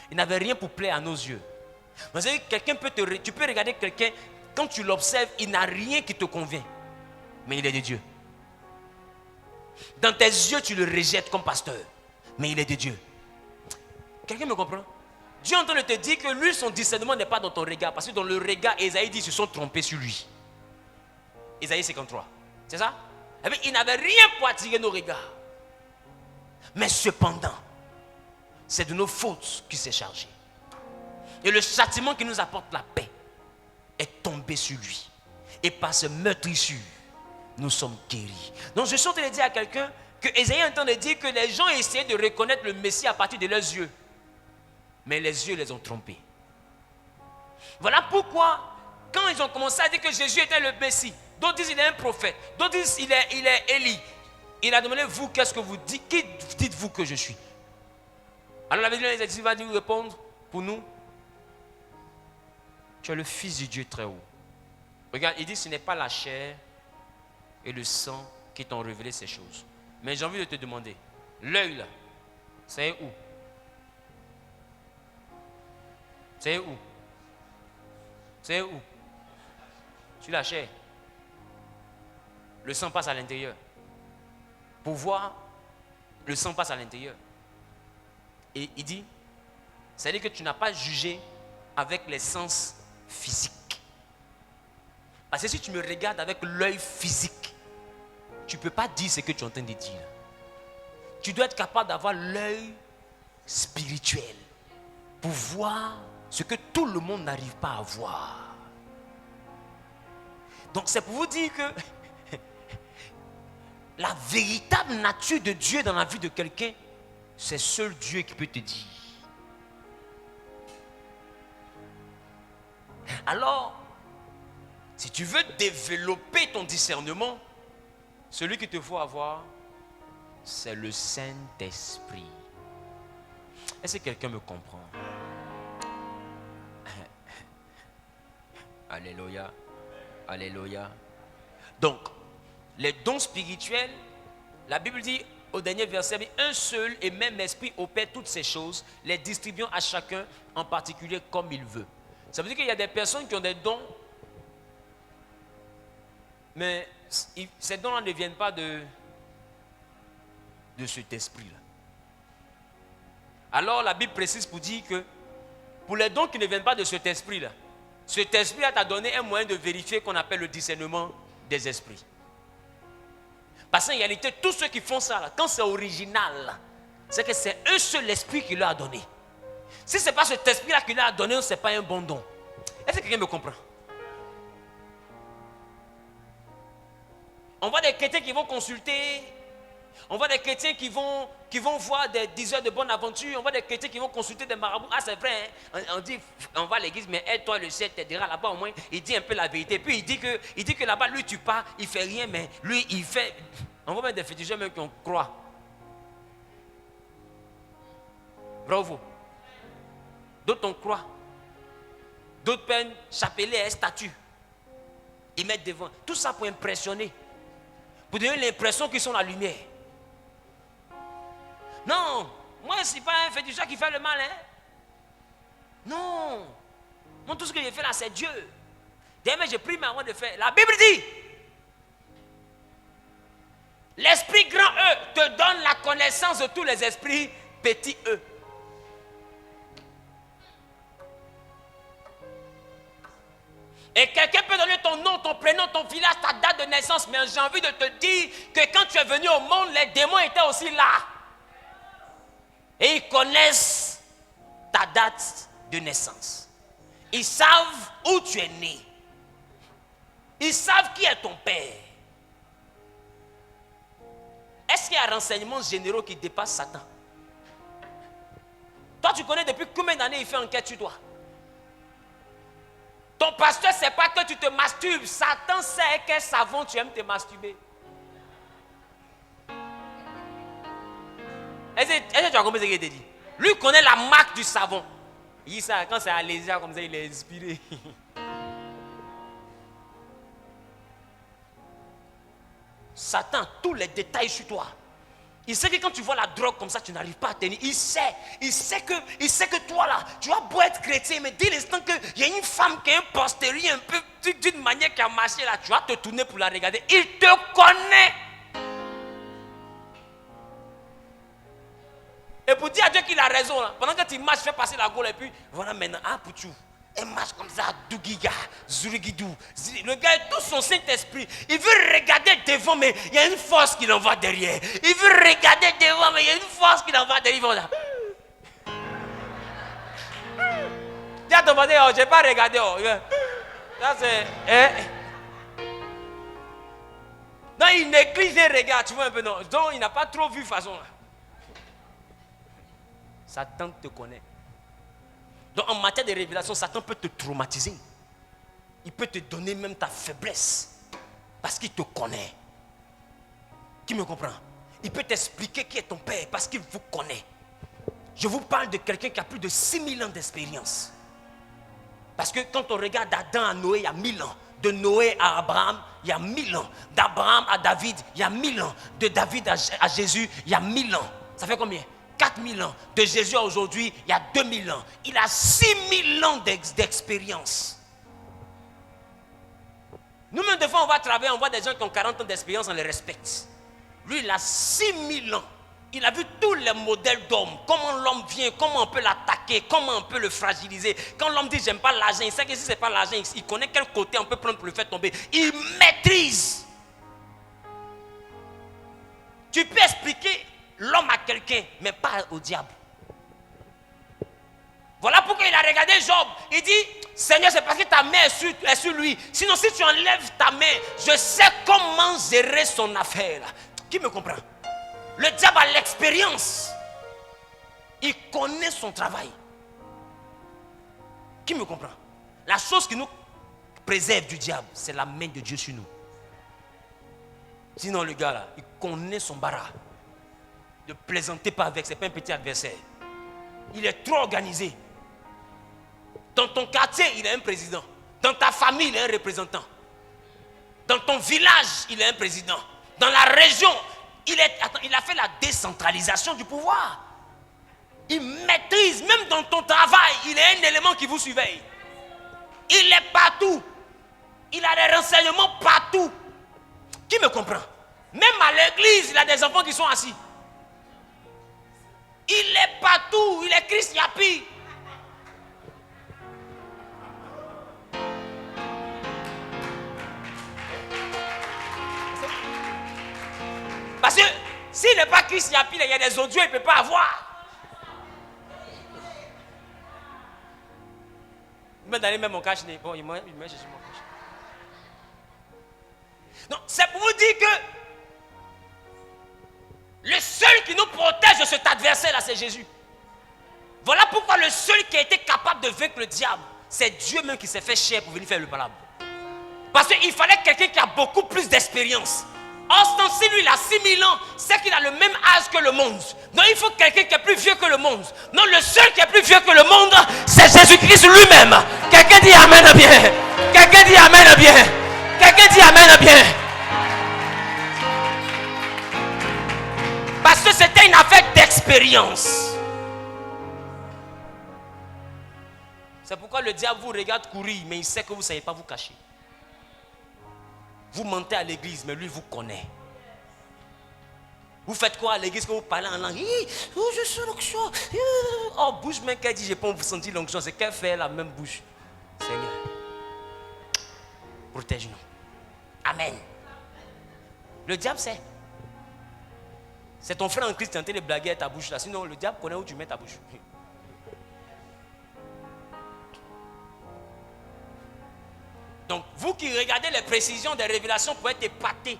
Il n'avait rien pour plaire à nos yeux. Vous savez, quelqu'un tu peux regarder quelqu'un, quand tu l'observes, il n'a rien qui te convient. Mais il est de Dieu. Dans tes yeux, tu le rejettes comme pasteur. Mais il est de Dieu. Quelqu'un me comprend? Dieu est en train de te dire que lui, son discernement n'est pas dans ton regard. Parce que dans le regard, Ésaïe dit, ils se sont trompés sur lui. Ésaïe 53. C'est ça? Eh bien, il n'avait rien pour attirer nos regards. Mais cependant, c'est de nos fautes qu'il s'est chargé. Et le châtiment qui nous apporte la paix est tombé sur lui. Et par ce meurtrissure, nous sommes guéris. Donc je suis en train de dire à quelqu'un que Ésaïe est en train de dire que les gens essayaient de reconnaître le Messie à partir de leurs yeux. Mais les yeux les ont trompés. Voilà pourquoi, quand ils ont commencé à dire que Jésus était le Messie, d'autres disent qu'il est un prophète, d'autres disent qu'il est Élie. Il a demandé, vous, qu'est-ce que vous dites? Qui dites-vous que je suis? Alors la Bible va nous répondre pour nous. Tu es le Fils du Dieu très haut. Regarde, il dit, ce n'est pas la chair et le sang qui t'ont révélé ces choses. Mais j'ai envie de te demander, l'œil là, c'est où? C'est où? C'est où? Sur la chair. Le sang passe à l'intérieur. Pour voir, le sang passe à l'intérieur. Et il dit, c'est-à-dire que tu n'as pas jugé avec les sens physiques. Parce que si tu me regardes avec l'œil physique, tu ne peux pas dire ce que tu es en train de dire. Tu dois être capable d'avoir l'œil spirituel pour voir ce que tout le monde n'arrive pas à voir. Donc c'est pour vous dire que la véritable nature de Dieu dans la vie de quelqu'un, c'est seul Dieu qui peut te dire. Alors, si tu veux développer ton discernement, celui qu'il te faut avoir, c'est le Saint-Esprit. Est-ce que quelqu'un me comprend? Alléluia. Alléluia. Donc, les dons spirituels, la Bible dit au dernier verset, un seul et même esprit opère toutes ces choses, les distribuant à chacun en particulier comme il veut. Ça veut dire qu'il y a des personnes qui ont des dons, mais ces dons-là ne viennent pas de cet esprit-là. Alors la Bible précise pour dire que pour les dons qui ne viennent pas de cet esprit-là, cet esprit-là t'a donné un moyen de vérifier qu'on appelle le discernement des esprits. Parce qu'en réalité, tous ceux qui font ça, là, quand c'est original, c'est que c'est un seul esprit qui leur a donné. Si ce n'est pas cet esprit-là qu'il a donné, ce n'est pas un bon don. Est-ce que quelqu'un me comprend? On voit des chrétiens qui vont consulter. On voit des chrétiens qui vont voir des diseurs de bonne aventure. On voit des chrétiens qui vont consulter des marabouts. Ah, c'est vrai, hein? On dit, on va à l'église, mais aide-toi, le ciel t'aidera là-bas au moins. Il dit un peu la vérité. Puis il dit que là-bas, lui, tu pars, il ne fait rien, mais lui, il fait. On voit même des féticheurs même qui on croit. Bravo. D'autres on croit. D'autres prennent chapelet et statue. Ils mettent devant. Tout ça pour impressionner. Pour donner l'impression qu'ils sont la lumière. Non, moi ce n'est pas un féticheur qui fait le mal. Hein? Non. Moi tout ce que j'ai fait là c'est Dieu. D'ailleurs j'ai pris ma main de faire. La Bible dit, l'esprit grand E te donne la connaissance de tous les esprits petits E. Et quelqu'un peut donner ton nom, ton prénom, ton village, ta date de naissance, mais j'ai envie de te dire que quand tu es venu au monde, les démons étaient aussi là. Et ils connaissent ta date de naissance. Ils savent où tu es né. Ils savent qui est ton père. Est-ce qu'il y a un renseignement généraux qui dépasse Satan? Toi, tu connais depuis combien d'années il fait enquête sur toi? Ton pasteur ne sait pas que tu te masturbes. Satan sait quel savon tu aimes te masturber. Est-ce que tu as compris ce qu'il te dit? Lui connaît la marque du savon. Il dit ça, quand c'est à léger comme ça, il est inspiré. Satan, tous les détails sur toi. Il sait que quand tu vois la drogue comme ça, tu n'arrives pas à tenir. Il sait que toi là, tu vas beau être chrétien, mais dès l'instant qu'il y a une femme qui a un postérieur un peu d'une manière qui a marché là, tu vas te tourner pour la regarder. Il te connaît. Et pour dire à Dieu qu'il a raison là, pendant que tu marches, fais passer la gaule et puis voilà maintenant, ah Poutou. Elle marche comme ça, Dougiga, Zurigidou. Le gars est tout son Saint-Esprit. Il veut regarder devant, mais il y a une force qui l'envoie derrière. Il veut regarder devant, mais il y a une force qui l'envoie derrière. Dis à ton voisin, oh, je n'ai pas regardé. Oh. Ça c'est. Non, il néglige les regards, tu vois un peu, non. Donc il n'a pas trop vu façon là. Satan te connaît. Donc en matière de révélation, Satan peut te traumatiser. Il peut te donner même ta faiblesse. Parce qu'il te connaît. Qui me comprend? Il peut t'expliquer qui est ton père parce qu'il vous connaît. Je vous parle de quelqu'un qui a plus de 6000 ans d'expérience. Parce que quand on regarde d'Adam à Noé, il y a 1000 ans. De Noé à Abraham, il y a 1000 ans. D'Abraham à David, il y a 1000 ans. De David à Jésus, il y a 1000 ans. Ça fait combien? 4000 ans. De Jésus à aujourd'hui, il y a 2000 ans. Il a 6000 ans d'expérience. Nous-mêmes, des fois, on va travailler, on voit des gens qui ont 40 ans d'expérience, on les respecte. Lui, il a 6000 ans. Il a vu tous les modèles d'hommes. Comment l'homme vient, comment on peut l'attaquer, comment on peut le fragiliser. Quand l'homme dit, j'aime pas l'argent, il sait que si ce n'est pas l'argent, il connaît quel côté on peut prendre pour le faire tomber. Il maîtrise. Tu peux expliquer l'homme à quelqu'un, mais pas au diable. Voilà pourquoi il a regardé Job. Il dit, Seigneur, c'est parce que ta main est sur lui. Sinon, si tu enlèves ta main, je sais comment gérer son affaire. Qui me comprend? Le diable a l'expérience. Il connaît son travail. Qui me comprend? La chose qui nous préserve du diable, c'est la main de Dieu sur nous. Sinon, le gars là, il connaît son barra. Ne plaisantez pas avec, ce n'est pas un petit adversaire. Il est trop organisé. Dans ton quartier, il est un président. Dans ta famille, il est un représentant. Dans ton village, il est un président. Dans la région, il a fait la décentralisation du pouvoir. Il maîtrise, même dans ton travail, il est un élément qui vous surveille. Il est partout. Il a des renseignements partout. Qui me comprend? Même à l'église, il a des enfants qui sont assis. Il est partout, il est Christ Yapi. Parce que s'il n'est pas Christ Yapi, il y a des audios, il ne peut pas avoir. Il m'a donné même mon cache-nez. Bon, il m'a cherché mon cache. Donc, c'est pour vous dire que le seul qui nous protège de cet adversaire-là, c'est Jésus. Voilà pourquoi le seul qui a été capable de vaincre le diable, c'est Dieu même qui s'est fait chair pour venir faire le palabre. Parce qu'il fallait quelqu'un qui a beaucoup plus d'expérience. En ce temps-ci, lui, il a 6000 ans. C'est qu'il a le même âge que le monde. Donc, il faut quelqu'un qui est plus vieux que le monde. Non, le seul qui est plus vieux que le monde, c'est Jésus-Christ lui-même. Quelqu'un dit Amen bien. Quelqu'un dit Amen bien. Quelqu'un dit Amen bien. Parce que c'était une affaire d'expérience. C'est pourquoi le diable vous regarde courir, mais il sait que vous ne savez pas vous cacher. Vous mentez à l'église, mais lui vous connaît. Vous faites quoi à l'église quand vous parlez en langue? Oh, je suis l'onction. Oh, bouche même qu'elle dit, je n'ai pas senti l'onction. C'est qu'elle fait la même bouche. Seigneur, protège-nous. Amen. Le diable sait. C'est ton frère en Christ qui est en train de blaguer à ta bouche là. Sinon, le diable connaît où tu mets ta bouche. Donc, vous qui regardez les précisions des révélations pour être épaté,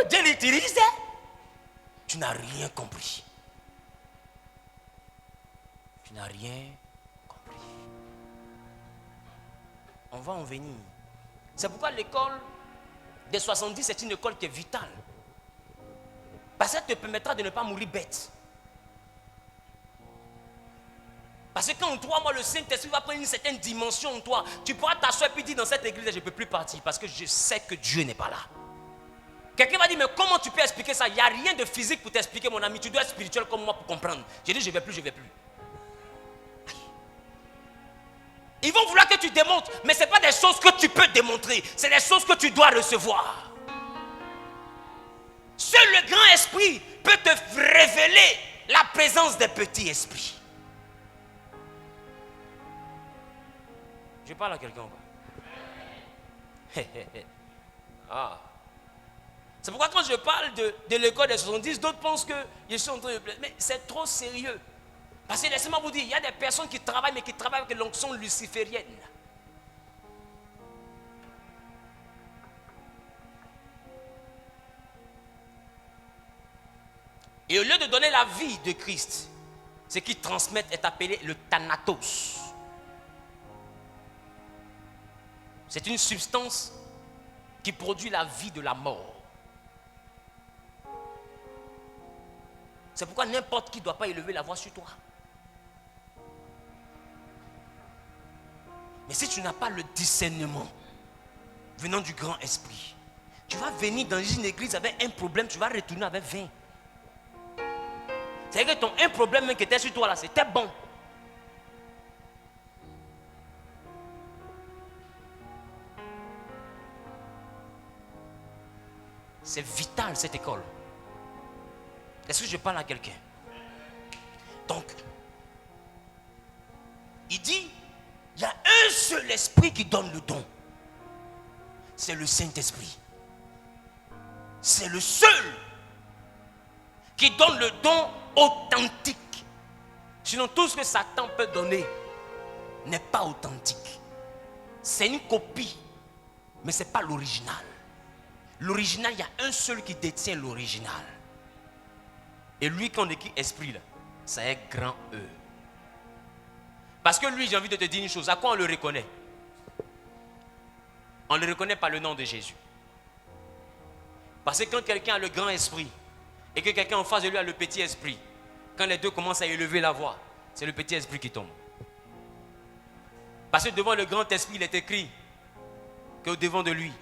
Dieu l'utilise, tu n'as rien compris. Tu n'as rien compris. On va en venir. C'est pourquoi l'école des 70, c'est une école qui est vitale. Parce qu'elle te permettra de ne pas mourir bête. Parce que quand en toi, moi, le Saint-Esprit va prendre une certaine dimension en toi, tu pourras t'asseoir et puis dire dans cette église, je ne peux plus partir parce que je sais que Dieu n'est pas là. Quelqu'un va dire, mais comment tu peux expliquer ça? Il n'y a rien de physique pour t'expliquer, mon ami. Tu dois être spirituel comme moi pour comprendre. J'ai dit, je ne vais plus, je ne vais plus. Ils vont vouloir que tu démontres, mais ce n'est pas des choses que tu peux démontrer, c'est des choses que tu dois recevoir. Seul le grand esprit peut te révéler la présence des petits esprits. Je parle à quelqu'un. Ah. C'est pourquoi quand je parle de l'école des 70, d'autres pensent que je suis en train de plaider. Mais c'est trop sérieux. Parce que laissez-moi vous dire, il y a des personnes qui travaillent, mais qui travaillent avec l'onction luciférienne. Et au lieu de donner la vie de Christ, ce qu'ils transmettent est appelé le thanatos. C'est une substance qui produit la vie de la mort. C'est pourquoi n'importe qui ne doit pas élever la voix sur toi. Mais si tu n'as pas le discernement venant du grand esprit, tu vas venir dans une église avec un problème, tu vas retourner avec 20. C'est-à-dire que ton un problème qui était sur toi là, c'était bon. C'est vital cette école. Est-ce que je parle à quelqu'un? Donc, il dit, il y a un seul esprit qui donne le don. C'est le Saint-Esprit. C'est le seul qui donne le don authentique. Sinon, tout ce que Satan peut donner n'est pas authentique. C'est une copie, mais ce n'est pas l'original. L'original, il y a un seul qui détient l'original. Et lui, quand on écrit esprit, là, ça est grand E. Parce que lui, j'ai envie de te dire une chose. À quoi on le reconnaît? On le reconnaît par le nom de Jésus. Parce que quand quelqu'un a le grand esprit et que quelqu'un en face de lui a le petit esprit, quand les deux commencent à élever la voix, c'est le petit esprit qui tombe. Parce que devant le grand esprit, il est écrit qu'au devant de lui,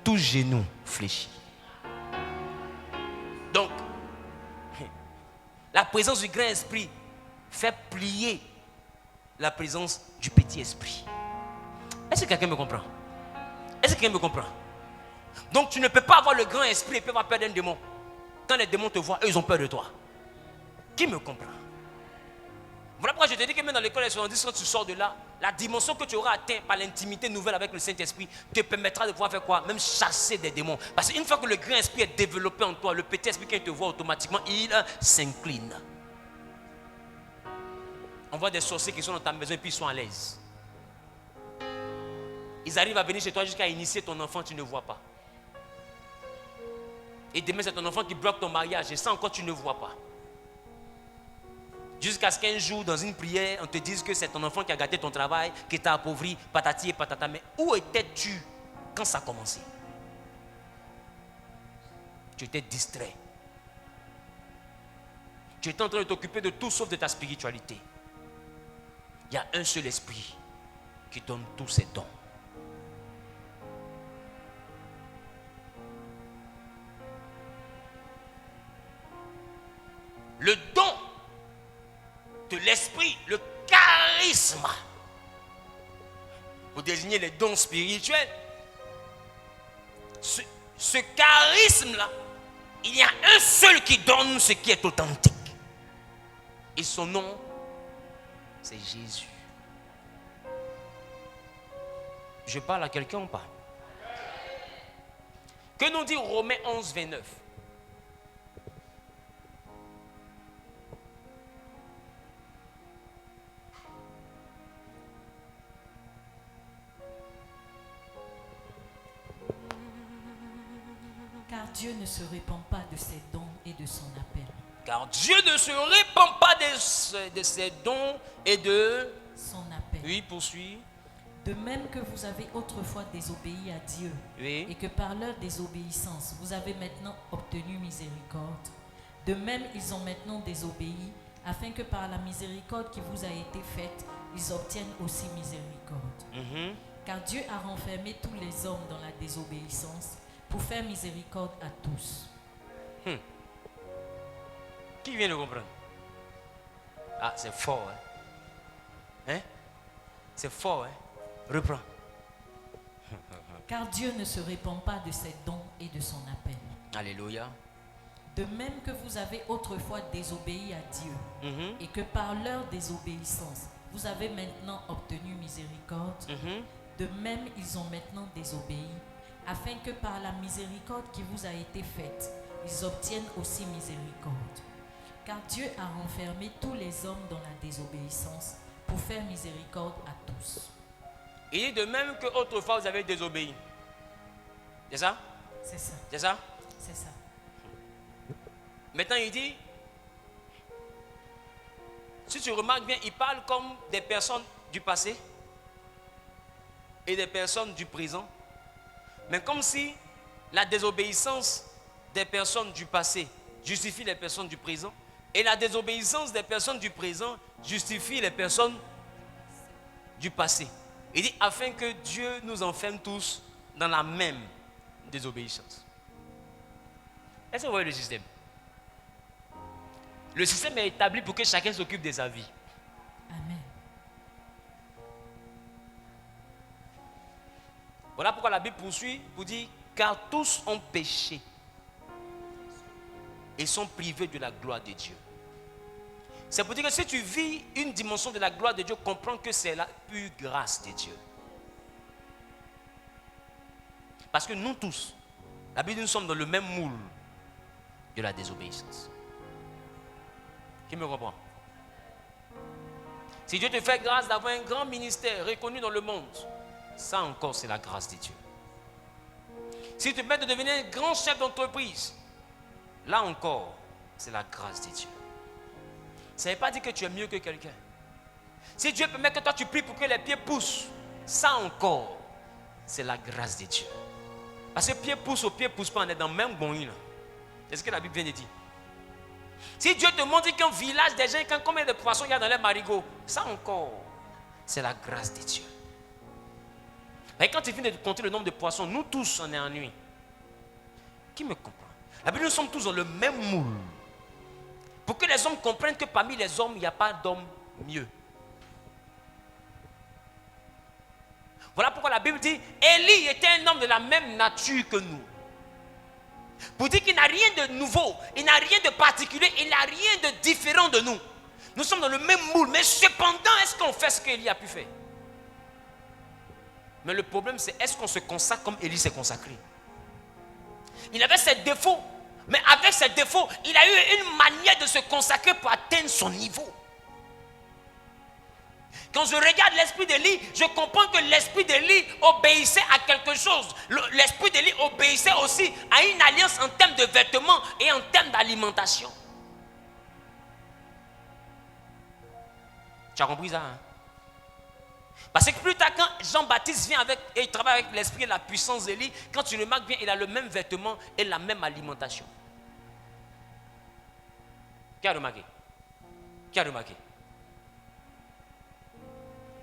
tout genou fléchit. Donc, la présence du grand esprit fait plier la présence du petit esprit. Est-ce que quelqu'un me comprend? Est-ce que quelqu'un me comprend? Donc tu ne peux pas avoir le grand esprit et puis avoir peur d'un démon. Quand les démons te voient, eux ils ont peur de toi. Qui me comprend? Voilà pourquoi je te dis que même dans l'école des 70, quand tu sors de là, la dimension que tu auras atteint par l'intimité nouvelle avec le Saint-Esprit te permettra de pouvoir faire quoi? Même chasser des démons. Parce qu'une fois que le grand esprit est développé en toi, le petit esprit quand il te voit automatiquement, il s'incline. On voit des sorciers qui sont dans ta maison et puis ils sont à l'aise. Ils arrivent à venir chez toi jusqu'à initier ton enfant, tu ne vois pas. Et demain, c'est ton enfant qui bloque ton mariage. Et ça encore, tu ne vois pas. Jusqu'à ce qu'un jour, dans une prière, on te dise que c'est ton enfant qui a gâté ton travail, qui t'a appauvri, patati et patata. Mais où étais-tu quand ça a commencé? Tu étais distrait. Tu étais en train de t'occuper de tout sauf de ta spiritualité. Il y a un seul esprit qui donne tous ses dons. Le don de l'esprit, le charisme, pour désigner les dons spirituels, ce charisme-là, il y a un seul qui donne ce qui est authentique. Et son nom, c'est Jésus. Je parle à quelqu'un ou pas? Que nous dit Romains 11, 29? Car Dieu ne se répand pas de ses dons et de son appel. Car Dieu ne se répand pas de ses dons et de Son appel. Oui, poursuis. De même que vous avez autrefois désobéi à Dieu, Oui. et que par leur désobéissance, vous avez maintenant obtenu miséricorde. De même, ils ont maintenant désobéi, afin que par la miséricorde qui vous a été faite, ils obtiennent aussi miséricorde. Car Dieu a renfermé tous les hommes dans la désobéissance, pour faire miséricorde à tous. Qui vient de comprendre? Ah, c'est fort, hein? C'est fort, hein? Reprends. Car Dieu ne se répand pas de ses dons et de son appel. Alléluia. De même que vous avez autrefois désobéi à Dieu, et que par leur désobéissance, vous avez maintenant obtenu miséricorde, de même ils ont maintenant désobéi, afin que par la miséricorde qui vous a été faite, ils obtiennent aussi miséricorde. Car Dieu a renfermé tous les hommes dans la désobéissance pour faire miséricorde à tous. Il dit de même que autrefois vous avez désobéi. C'est ça? C'est ça, C'est ça? c'est ça. Maintenant il dit, si tu remarques bien, il parle comme des personnes du passé et des personnes du présent. Mais comme si la désobéissance des personnes du passé justifie les personnes du présent et la désobéissance des personnes du présent justifie les personnes du passé. Il dit afin que Dieu nous enferme tous dans la même désobéissance. Est-ce que vous voyez le système? Le système est établi pour que chacun s'occupe de sa vie. Amen. Voilà pourquoi la Bible poursuit pour dire car tous ont péché et sont privés de la gloire de Dieu. C'est pour dire que si tu vis une dimension de la gloire de Dieu, comprends que c'est la pure grâce de Dieu. Parce que nous tous, la Bible, nous sommes dans le même moule de la désobéissance. Qui me comprend? Si Dieu te fait grâce d'avoir un grand ministère reconnu dans le monde, ça encore c'est la grâce de Dieu. Si tu te permets de devenir un grand chef d'entreprise, là encore c'est la grâce de Dieu. Ça ne veut pas dire que tu es mieux que quelqu'un. Si Dieu permet que toi tu pries pour que les pieds poussent, ça encore c'est la grâce de Dieu. Parce que pied pousse au pied pousse pas, on est dans le même bon. C'est ce que la Bible vient de dire. Si Dieu te montre qu'un village des gens, combien de poissons il y a dans les marigots, ça encore c'est la grâce de Dieu. Mais quand tu finis de compter le nombre de poissons, nous tous on est ennuyés. Qui me comprend? La Bible, nous sommes tous dans le même moule. Pour que les hommes comprennent que parmi les hommes, il n'y a pas d'homme mieux. Voilà pourquoi la Bible dit Élie était un homme de la même nature que nous. Pour dire qu'il n'a rien de nouveau, il n'a rien de particulier, il n'a rien de différent de nous. Nous sommes dans le même moule, mais cependant, est-ce qu'on fait ce qu'Élie a pu faire? Mais le problème, c'est est-ce qu'on se consacre comme Élie s'est consacré? Il avait ses défauts, mais avec ses défauts, il a eu une manière de se consacrer pour atteindre son niveau. Quand je regarde l'esprit d'Élie, je comprends que l'esprit d'Élie obéissait à quelque chose. L'esprit d'Élie obéissait aussi à une alliance en termes de vêtements et en termes d'alimentation. Tu as compris ça, hein? Parce que plus tard, quand Jean-Baptiste vient avec, et il travaille avec l'esprit et la puissance d'Élie, quand tu remarques bien, il a le même vêtement et la même alimentation. Qui a remarqué? Qui a remarqué?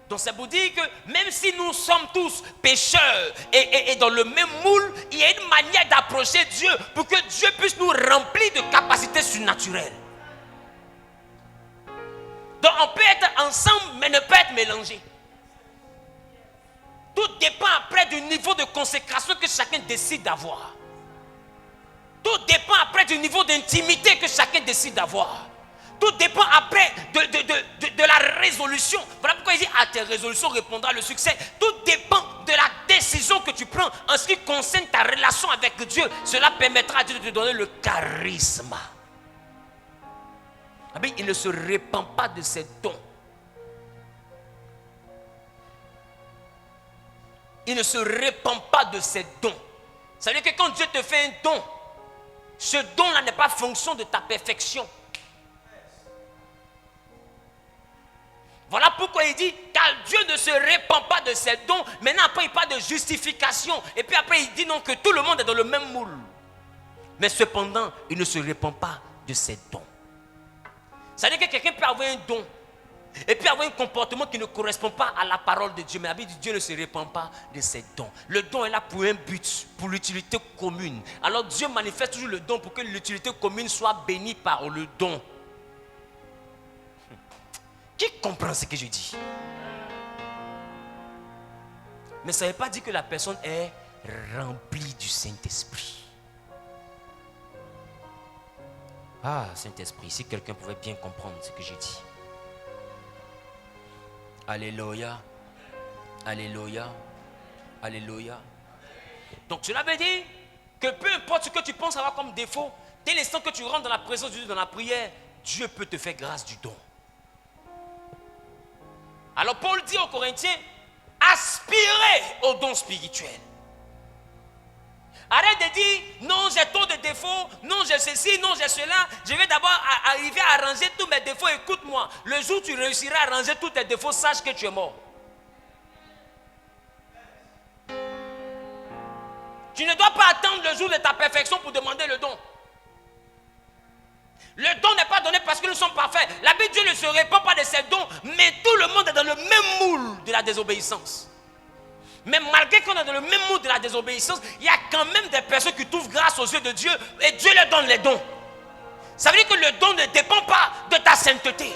Donc ça vous dit que même si nous sommes tous pécheurs et dans le même moule, il y a une manière d'approcher Dieu pour que Dieu puisse nous remplir de capacités surnaturelles. Donc on peut être ensemble mais ne pas être mélangés. Tout dépend après du niveau de consécration que chacun décide d'avoir. Tout dépend après du niveau d'intimité que chacun décide d'avoir. Tout dépend après de la résolution. Voilà pourquoi il dit à tes résolutions répondra le succès. Tout dépend de la décision que tu prends en ce qui concerne ta relation avec Dieu. Cela permettra à Dieu de te donner le charisme. Il ne se répand pas de ses dons. Il ne se répand pas de ses dons. Ça veut dire que quand Dieu te fait un don, ce don-là n'est pas fonction de ta perfection. Voilà pourquoi il dit, car Dieu ne se répand pas de ses dons. Maintenant, après, il parle de justification. Et puis après, il dit non, que tout le monde est dans le même moule. Mais cependant, il ne se répand pas de ses dons. Ça veut dire que quelqu'un peut avoir un don et puis avoir un comportement qui ne correspond pas à la parole de Dieu. Mais la Bible dit Dieu ne se répand pas de ses dons. Le don est là pour un but, pour l'utilité commune. Alors Dieu manifeste toujours le don pour que l'utilité commune soit bénie par le don. Qui comprend ce que je dis? Mais ça ne veut pas dire que la personne est remplie du Saint-Esprit. Ah, Saint-Esprit, si quelqu'un pouvait bien comprendre ce que j'ai dit. Alléluia. Alléluia. Alléluia. Donc cela veut dire que peu importe ce que tu penses avoir comme défaut, dès l'instant que tu rentres dans la présence de Dieu, dans la prière, Dieu peut te faire grâce du don. Alors Paul dit aux Corinthiens, aspirez au don spirituel. Arrête de dire, non j'ai tant de défauts, non j'ai ceci, non j'ai cela. Je vais d'abord arriver à arranger tous mes défauts. Écoute-moi, le jour où tu réussiras à arranger tous tes défauts, sache que tu es mort. Tu ne dois pas attendre le jour de ta perfection pour demander le don. Le don n'est pas donné parce que nous sommes parfaits. La Bible, Dieu ne se répand pas de ses dons, mais tout le monde est dans le même moule de la désobéissance. Mais malgré qu'on est dans le même moule de la désobéissance, il y a quand même des personnes qui trouvent grâce aux yeux de Dieu et Dieu leur donne les dons. Ça veut dire que le don ne dépend pas de ta sainteté.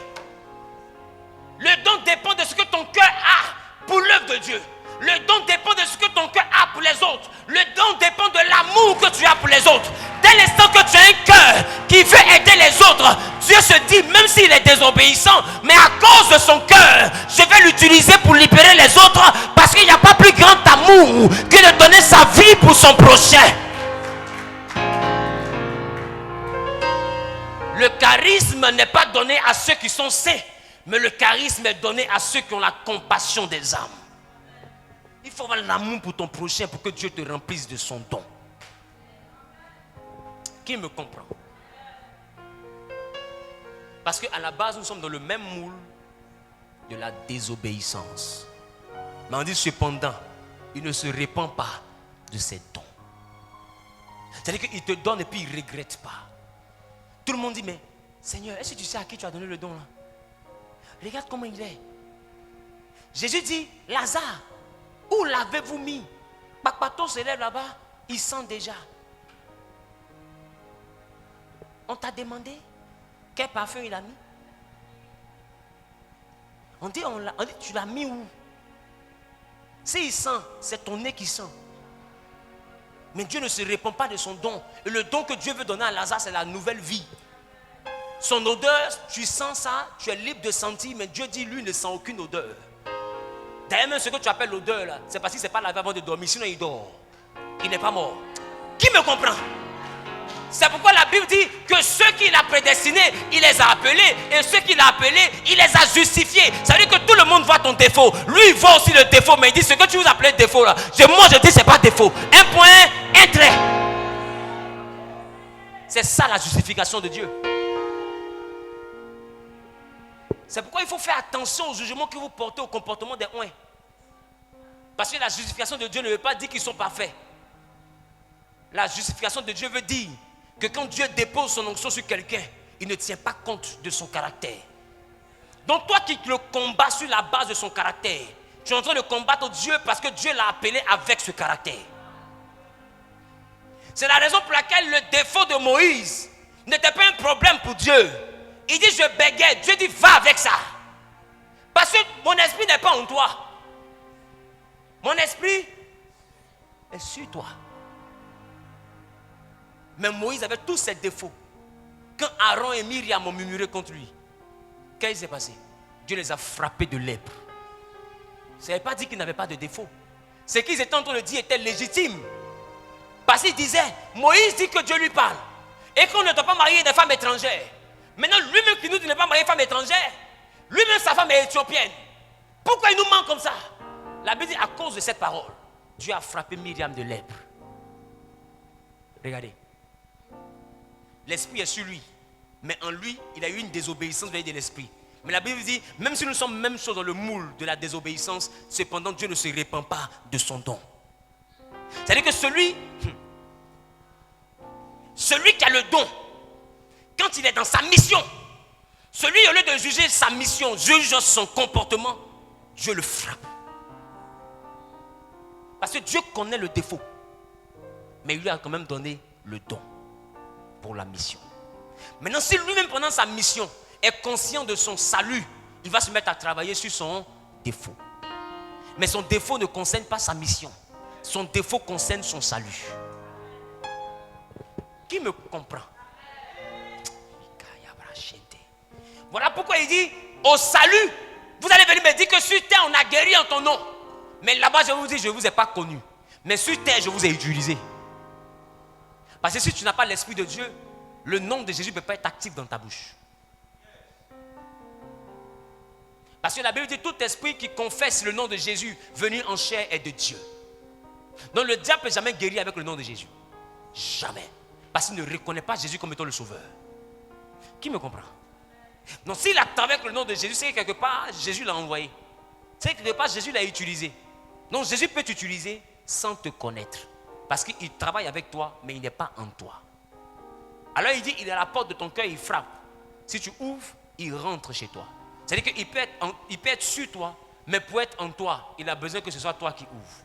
Le don dépend de ce que ton cœur a pour l'œuvre de Dieu. Le don dépend de ce que ton cœur a pour les autres. Le don dépend de l'amour que tu as pour les autres. Dès l'instant que tu as un cœur qui veut aider les autres, Dieu se dit, même s'il est désobéissant, mais à cause de son cœur, je vais l'utiliser pour libérer les autres, parce qu'il n'y a pas plus grand amour que de donner sa vie pour son prochain. Le charisme n'est pas donné à ceux qui sont saints, mais le charisme est donné à ceux qui ont la compassion des âmes. Il faut avoir l'amour pour ton prochain pour que Dieu te remplisse de son don. Qui me comprend? Parce qu'à la base, nous sommes dans le même moule de la désobéissance. Mais on dit cependant, il ne se répand pas de ses dons. C'est-à-dire qu'il te donne et puis il ne regrette pas. Tout le monde dit, mais Seigneur, est-ce que tu sais à qui tu as donné le don là? Regarde comment il est. Jésus dit, Lazare, où l'avez-vous mis? Papato se lève là-bas, il sent déjà. On t'a demandé quel parfum il a mis? On dit tu l'as mis où? S'il sent, c'est ton nez qui sent. Mais Dieu ne se répand pas de son don. Et le don que Dieu veut donner à Lazare, c'est la nouvelle vie. Son odeur, tu sens ça, tu es libre de sentir, mais Dieu dit, lui, ne sent aucune odeur. D'ailleurs, même ce que tu appelles l'odeur, là, c'est parce qu'il ne s'est pas lavé avant de dormir, sinon il dort. Il n'est pas mort. Qui me comprend? C'est pourquoi la Bible dit que ceux qu'il a prédestinés, il les a appelés. Et ceux qu'il a appelés, il les a justifiés. Ça veut dire que tout le monde voit ton défaut. Lui, il voit aussi le défaut. Mais il dit ce que tu vous appelez défaut là. Moi, je dis c'est pas défaut. Un point, un trait. C'est ça la justification de Dieu. C'est pourquoi il faut faire attention aux jugements que vous portez au comportement des uns. Parce que la justification de Dieu ne veut pas dire qu'ils sont parfaits. La justification de Dieu veut dire que quand Dieu dépose son onction sur quelqu'un, il ne tient pas compte de son caractère. Donc toi qui le combats sur la base de son caractère, tu es en train de combattre Dieu parce que Dieu l'a appelé avec ce caractère. C'est la raison pour laquelle le défaut de Moïse n'était pas un problème pour Dieu. Il dit je bégayais, Dieu dit va avec ça. Parce que mon esprit n'est pas en toi. Mon esprit est sur toi. Mais Moïse avait tous ses défauts. Quand Aaron et Myriam ont murmuré contre lui, qu'est-ce qui s'est passé? Dieu les a frappés de lèpre. Ça ne veut pas dire qu'ils n'avaient pas de défauts. Ce qu'ils étaient en train de dire était légitime. Parce qu'il disait, Moïse dit que Dieu lui parle. Et qu'on ne doit pas marier des femmes étrangères. Maintenant, lui-même qui nous dit de ne pas marier des femmes étrangères, lui-même sa femme est éthiopienne. Pourquoi il nous ment comme ça? La Bible dit, à cause de cette parole, Dieu a frappé Myriam de lèpre. Regardez. L'esprit est sur lui. Mais en lui, il a eu une désobéissance vis-à-vis de l'esprit. Mais la Bible dit, même si nous sommes même chose dans le moule de la désobéissance, cependant Dieu ne se répand pas de son don. C'est-à-dire que celui qui a le don, quand il est dans sa mission, celui au lieu de juger sa mission, juge son comportement, Dieu le frappe. Parce que Dieu connaît le défaut. Mais il lui a quand même donné le don pour la mission. Maintenant, si lui-même pendant sa mission est conscient de son salut, il va se mettre à travailler sur son défaut. Mais son défaut ne concerne pas sa mission. Son défaut concerne son salut. Qui me comprend? Voilà pourquoi il dit, au salut, vous allez venir me dire que sur terre on a guéri en ton nom. Mais là-bas je vous dis, je ne vous ai pas connu. Mais sur terre je vous ai utilisé. Parce que si tu n'as pas l'Esprit de Dieu, le nom de Jésus ne peut pas être actif dans ta bouche. Parce que la Bible dit, tout esprit qui confesse le nom de Jésus venu en chair est de Dieu. Donc le diable ne peut jamais guérir avec le nom de Jésus. Jamais. Parce qu'il ne reconnaît pas Jésus comme étant le sauveur. Qui me comprend? Donc s'il a travaillé avec le nom de Jésus, c'est que quelque part Jésus l'a envoyé. C'est que quelque part Jésus l'a utilisé. Donc Jésus peut t'utiliser sans te connaître. Parce qu'il travaille avec toi, mais il n'est pas en toi. Alors il dit, il est à la porte de ton cœur, il frappe. Si tu ouvres, il rentre chez toi. C'est-à-dire qu'il peut être sur toi, mais pour être en toi, il a besoin que ce soit toi qui ouvres.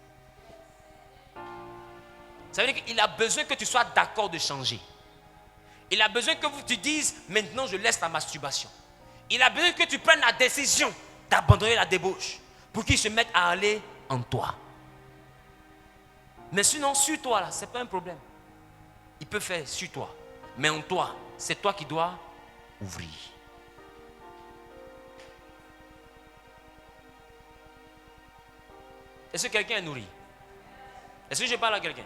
Ça veut dire qu'il a besoin que tu sois d'accord de changer. Il a besoin que tu dises, maintenant je laisse la masturbation. Il a besoin que tu prennes la décision d'abandonner la débauche pour qu'il se mette à aller en toi. Mais sinon, sur toi, là, ce n'est pas un problème. Il peut faire sur toi. Mais en toi, c'est toi qui dois ouvrir. Est-ce que quelqu'un est nourri? Est-ce que je parle à quelqu'un?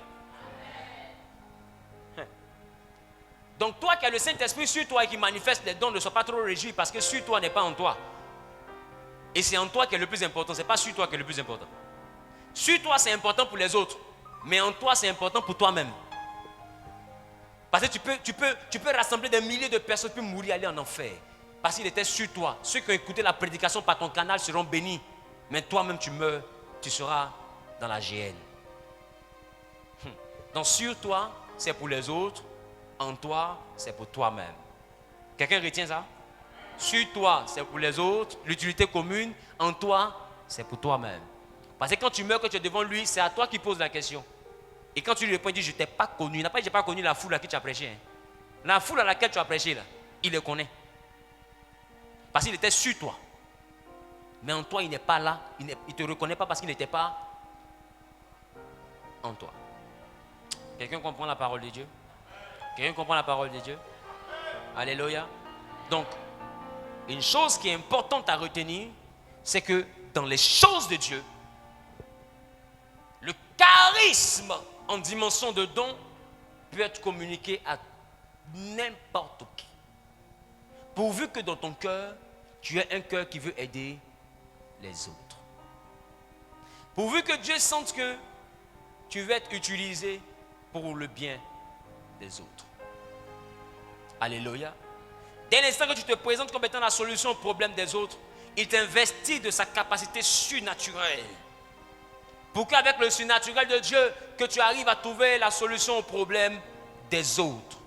Donc toi qui as le Saint-Esprit sur toi et qui manifeste les dons, ne sois pas trop réjoui parce que sur toi n'est pas en toi. Et c'est en toi qui est le plus important, ce n'est pas sur toi qui est le plus important. Sur toi c'est important pour les autres, mais en toi c'est important pour toi-même. Parce que tu peux rassembler des milliers de personnes puis mourir, aller en enfer. Parce qu'il était sur toi. Ceux qui ont écouté la prédication par ton canal seront bénis. Mais toi-même tu meurs, tu seras dans la géhenne. Donc sur toi c'est pour les autres. En toi, c'est pour toi-même. Quelqu'un retient ça? Sur toi, c'est pour les autres, l'utilité commune. En toi, c'est pour toi-même. Parce que quand tu meurs, que tu es devant lui, c'est à toi qu'il pose la question. Et quand tu lui réponds, il dit, je ne t'ai pas connu. Il n'a pas dit, je n'ai pas connu la foule à qui tu as prêché. Hein. La foule à laquelle tu as prêché, là, il le connaît. Parce qu'il était sur toi. Mais en toi, il n'est pas là. Il ne te reconnaît pas parce qu'il n'était pas en toi. Quelqu'un comprend la parole de Dieu? Quelqu'un comprend la parole de Dieu? Alléluia. Donc, une chose qui est importante à retenir, c'est que dans les choses de Dieu, le charisme en dimension de don peut être communiqué à n'importe qui. Pourvu que dans ton cœur, tu aies un cœur qui veut aider les autres. Pourvu que Dieu sente que tu veux être utilisé pour le bien des autres. Alléluia. Dès l'instant que tu te présentes comme étant la solution au problème des autres, il t'investit de sa capacité surnaturelle. Pour qu'avec le surnaturel de Dieu, que tu arrives à trouver la solution au problème des autres.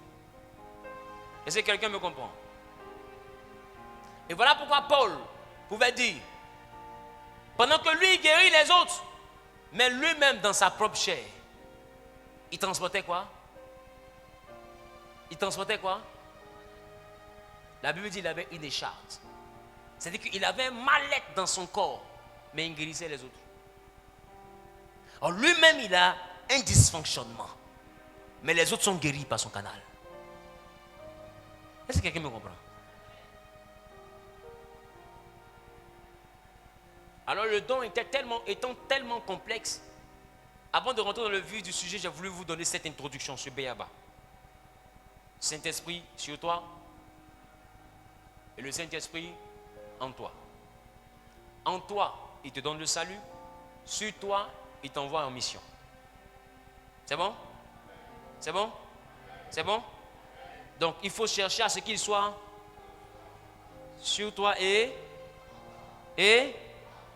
Est-ce que quelqu'un me comprend? Et voilà pourquoi Paul pouvait dire, pendant que lui guérit les autres, mais lui-même dans sa propre chair, il transportait quoi? Il transportait quoi? La Bible dit qu'il avait une écharpe. C'est-à-dire qu'il avait un mal-être dans son corps, mais il guérissait les autres. Alors lui-même, il a un dysfonctionnement, mais les autres sont guéris par son canal. Est-ce que quelqu'un me comprend? Alors le don étant tellement complexe, avant de rentrer dans le vif du sujet, j'ai voulu vous donner cette introduction sur Béaba. Saint-Esprit sur toi et le Saint-Esprit en toi. En toi, il te donne le salut. Sur toi, il t'envoie en mission. C'est bon? C'est bon? C'est bon? Donc il faut chercher à ce qu'il soit sur toi et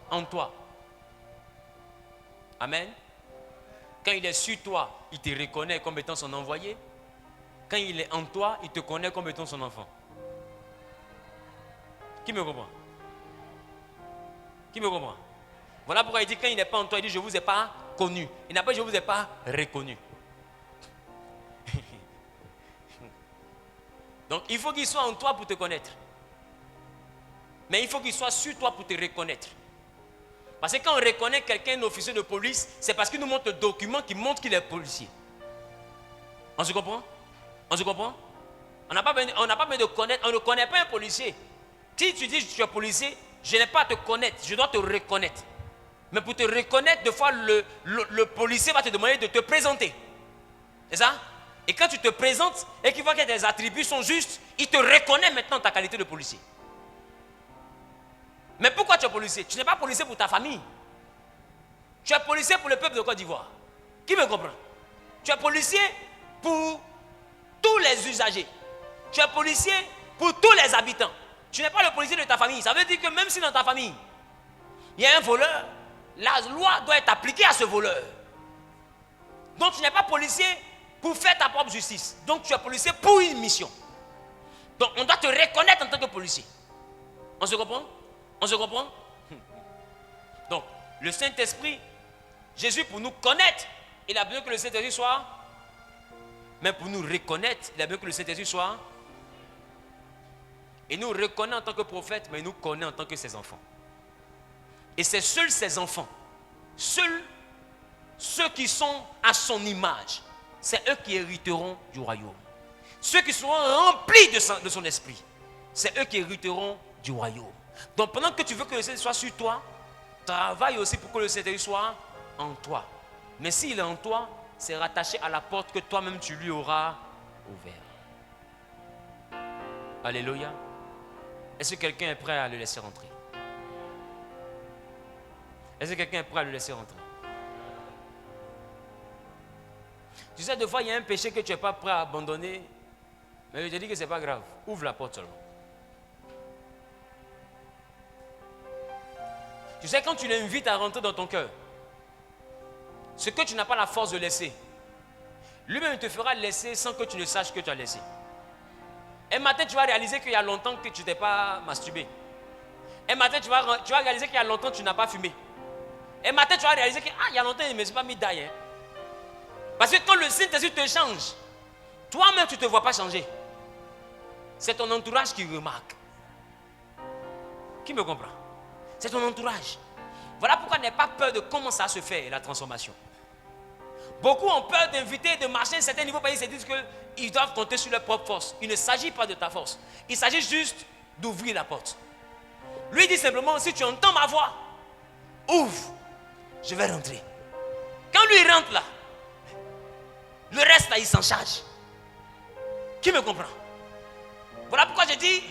en toi. Amen. Quand il est sur toi, il te reconnaît comme étant son envoyé. Quand il est en toi, il te connaît comme étant son enfant. Qui me comprend? Qui me comprend? Voilà pourquoi il dit quand il n'est pas en toi, il dit je ne vous ai pas connu. Il n'a pas dit je ne vous ai pas reconnu. Donc il faut qu'il soit en toi pour te connaître. Mais il faut qu'il soit sur toi pour te reconnaître. Parce que quand on reconnaît quelqu'un, un officier de police, c'est parce qu'il nous montre le document qui montre qu'il est policier. On se comprend? On se comprend? On n'a pas besoin de connaître, on ne connaît pas un policier. Si tu dis que tu es policier, je n'ai pas à te connaître, je dois te reconnaître. Mais pour te reconnaître, des fois, le policier va te demander de te présenter. C'est ça? Et quand tu te présentes et qu'il voit que tes attributs sont justes, il te reconnaît maintenant ta qualité de policier. Mais pourquoi tu es policier? Tu n'es pas policier pour ta famille. Tu es policier pour le peuple de Côte d'Ivoire. Qui me comprend? Tu es policier pour tous les usagers. Tu es policier pour tous les habitants. Tu n'es pas le policier de ta famille. Ça veut dire que même si dans ta famille, il y a un voleur, la loi doit être appliquée à ce voleur. Donc tu n'es pas policier pour faire ta propre justice. Donc tu es policier pour une mission. Donc on doit te reconnaître en tant que policier. On se comprend? On se comprend? Donc le Saint-Esprit, Jésus pour nous connaître, il a besoin que le Saint-Esprit soit. Mais pour nous reconnaître, il a besoin que le Saint-Esprit soit. Il nous reconnaît en tant que prophète, mais il nous connaît en tant que ses enfants. Et c'est seuls ses enfants, seuls ceux qui sont à son image, c'est eux qui hériteront du royaume. Ceux qui seront remplis de son esprit, c'est eux qui hériteront du royaume. Donc pendant que tu veux que le Saint-Esprit soit sur toi, travaille aussi pour que le Saint-Esprit soit en toi. Mais s'il est en toi, c'est rattaché à la porte que toi-même tu lui auras ouverte. Alléluia. Est-ce que quelqu'un est prêt à le laisser rentrer? Est-ce que quelqu'un est prêt à le laisser rentrer? Tu sais, des fois, il y a un péché que tu n'es pas prêt à abandonner, mais je te dis que ce n'est pas grave. Ouvre la porte seulement. Tu sais, quand tu l'invites à rentrer dans ton cœur, ce que tu n'as pas la force de laisser, lui-même te fera laisser sans que tu ne saches que tu as laissé. Un matin, tu vas réaliser qu'il y a longtemps que tu ne t'es pas masturbé. Un matin, tu vas réaliser qu'il y a longtemps que tu n'as pas fumé. Un matin, tu vas réaliser qu'il y a longtemps, je ne me suis pas mis d'ail. Parce que quand le Saint-Esprit te change, toi-même, tu ne te vois pas changer. C'est ton entourage qui remarque. Qui me comprend? C'est ton entourage. Voilà pourquoi n'aie pas peur de comment ça se fait, la transformation. Beaucoup ont peur d'inviter, de marcher à un certain niveau parce qu'ils se disent qu'ils doivent compter sur leur propre force. Il ne s'agit pas de ta force. Il s'agit juste d'ouvrir la porte. Lui dit simplement, si tu entends ma voix, ouvre, je vais rentrer. Quand lui rentre là, le reste là, il s'en charge. Qui me comprend? Voilà pourquoi je dis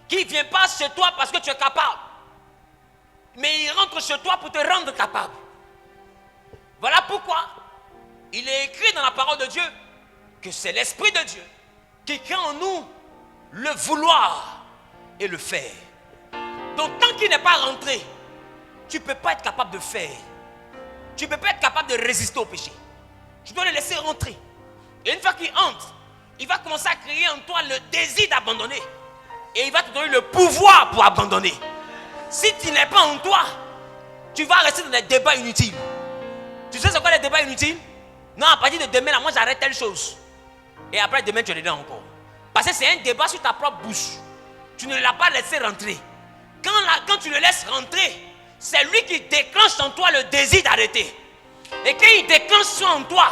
qu'il ne vient pas chez toi parce que tu es capable. Mais il rentre chez toi pour te rendre capable. Voilà pourquoi il est écrit dans la parole de Dieu que c'est l'Esprit de Dieu qui crée en nous le vouloir et le faire. Donc tant qu'il n'est pas rentré, tu ne peux pas être capable de faire. Tu ne peux pas être capable de résister au péché. Tu dois le laisser rentrer. Et une fois qu'il entre, il va commencer à créer en toi le désir d'abandonner. Et il va te donner le pouvoir pour abandonner. Si tu n'es pas en toi, tu vas rester dans des débats inutiles. Tu sais c'est quoi les débats inutiles? Non, à partir de demain, là, moi j'arrête telle chose. Et après demain, tu es dedans encore. Parce que c'est un débat sur ta propre bouche. Tu ne l'as pas laissé rentrer. Quand tu le laisses rentrer, c'est lui qui déclenche en toi le désir d'arrêter. Et quand il déclenche ça en toi,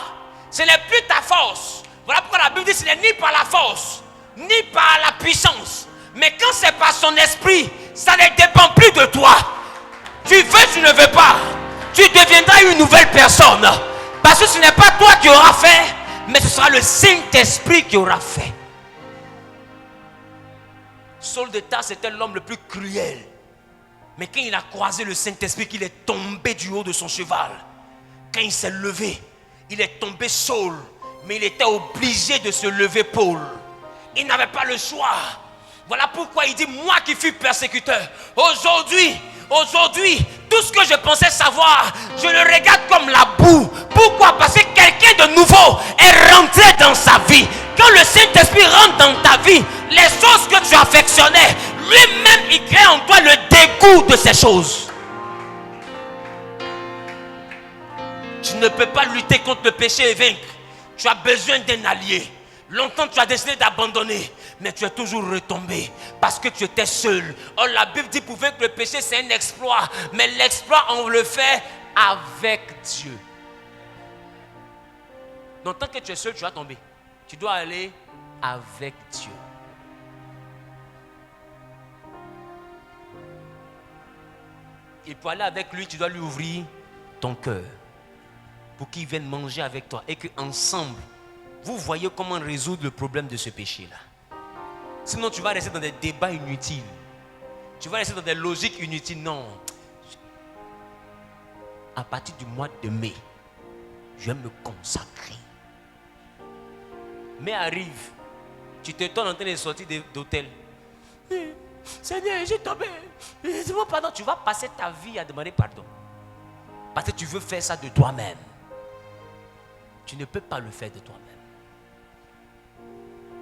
ce n'est plus ta force. Voilà pourquoi la Bible dit ce n'est ni par la force, ni par la puissance. Mais quand c'est par son esprit, ça ne dépend plus de toi. Tu veux, tu ne veux pas. Tu deviendras une nouvelle personne. Parce que ce n'est pas toi qui auras fait, mais ce sera le Saint-Esprit qui aura fait. Saul de Tarse était l'homme le plus cruel. Mais quand il a croisé le Saint-Esprit, qu'il est tombé du haut de son cheval. Quand il s'est levé, il est tombé Saul. Mais il était obligé de se lever Paul. Il n'avait pas le choix. Voilà pourquoi il dit, moi qui fus persécuteur, aujourd'hui, tout ce que je pensais savoir, je le regarde comme la boue. Pourquoi? Parce que quelqu'un de nouveau est rentré dans sa vie. Quand le Saint-Esprit rentre dans ta vie, les choses que tu affectionnais, lui-même il crée en toi le dégoût de ces choses. Tu ne peux pas lutter contre le péché et vaincre. Tu as besoin d'un allié. Longtemps tu as décidé d'abandonner, mais tu es toujours retombé parce que tu étais seul. Or la Bible dit pour vaincre le péché c'est un exploit, mais l'exploit on le fait avec Dieu. Donc tant que tu es seul tu vas tomber. Tu dois aller avec Dieu. Et pour aller avec lui tu dois lui ouvrir ton cœur pour qu'il vienne manger avec toi et qu'ensemble vous voyez comment résoudre le problème de ce péché-là. Sinon, tu vas rester dans des débats inutiles. Tu vas rester dans des logiques inutiles. Non. À partir du mois de mai, je vais me consacrer. Mais arrive, tu te tournes en train de sortir d'hôtel. Seigneur, j'ai tombé. Dis-moi pardon. Tu vas passer ta vie à demander pardon. Parce que tu veux faire ça de toi-même. Tu ne peux pas le faire de toi-même.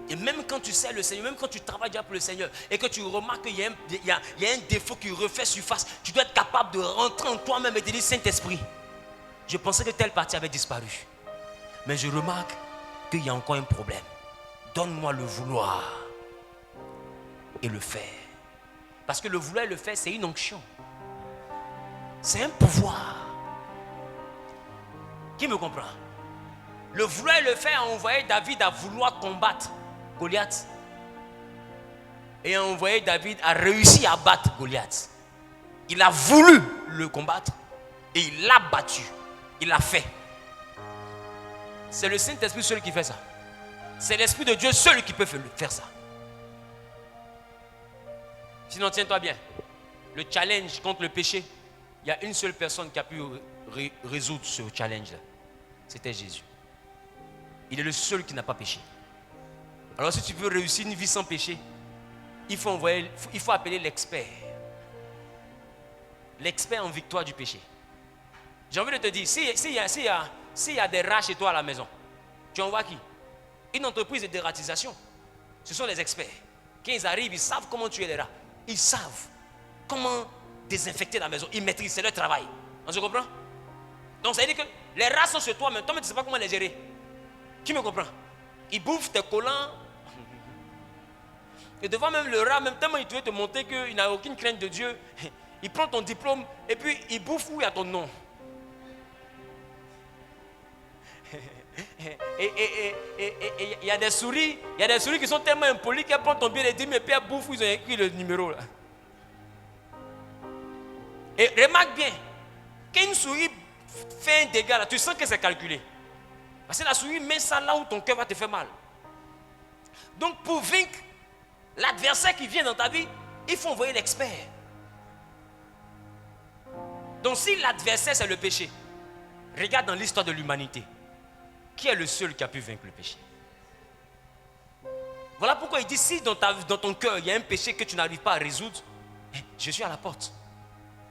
Et même quand tu sais le Seigneur, même quand tu travailles déjà pour le Seigneur et que tu remarques qu'il y a un défaut qui refait surface, tu dois être capable de rentrer en toi-même et te dire, Saint-Esprit, je pensais que telle partie avait disparu. Mais je remarque qu'il y a encore un problème. Donne-moi le vouloir et le faire. Parce que le vouloir et le faire, c'est une onction. C'est un pouvoir. Qui me comprend? Le vouloir et le faire a envoyé David à vouloir combattre Goliath. Et a envoyé David à réussir à battre Goliath. Il a voulu le combattre et il l'a battu. Il l'a fait. C'est le Saint-Esprit seul qui fait ça. C'est l'Esprit de Dieu seul qui peut faire ça. Sinon, tiens-toi bien. Le challenge contre le péché, il y a une seule personne qui a pu résoudre ce challenge-là. C'était Jésus. Il est le seul qui n'a pas péché. Alors si tu veux réussir une vie sans péché, il faut appeler l'expert. L'expert en victoire du péché. J'ai envie de te dire, s'il y a des rats chez toi à la maison, tu envoies qui? Une entreprise de dératisation. Ce sont les experts. Quand ils arrivent, ils savent comment tuer les rats. Ils savent comment désinfecter la maison. Ils maîtrisent, c'est leur travail. On se comprend? Donc ça veut dire que les rats sont chez toi, mais toi, tu ne sais pas comment les gérer. Qui me comprend? Ils bouffent tes collants. Et devant même le rat, même tellement il veut te montrer qu'il n'a aucune crainte de Dieu, il prend ton diplôme et puis il bouffe où il y a ton nom. Et il y a des souris, qui sont tellement impolies qu'elles prennent ton billet et disent mais puis elles bouffent où ils ont écrit le numéro là. Et remarque bien, quand une souris fait un dégât là, tu sens que c'est calculé. Parce que la souris met ça là où ton cœur va te faire mal. Donc pour vaincre l'adversaire qui vient dans ta vie, il faut envoyer l'expert. Donc si l'adversaire c'est le péché, regarde dans l'histoire de l'humanité, qui est le seul qui a pu vaincre le péché? Voilà pourquoi il dit, si dans ton cœur il y a un péché que tu n'arrives pas à résoudre, je suis à la porte.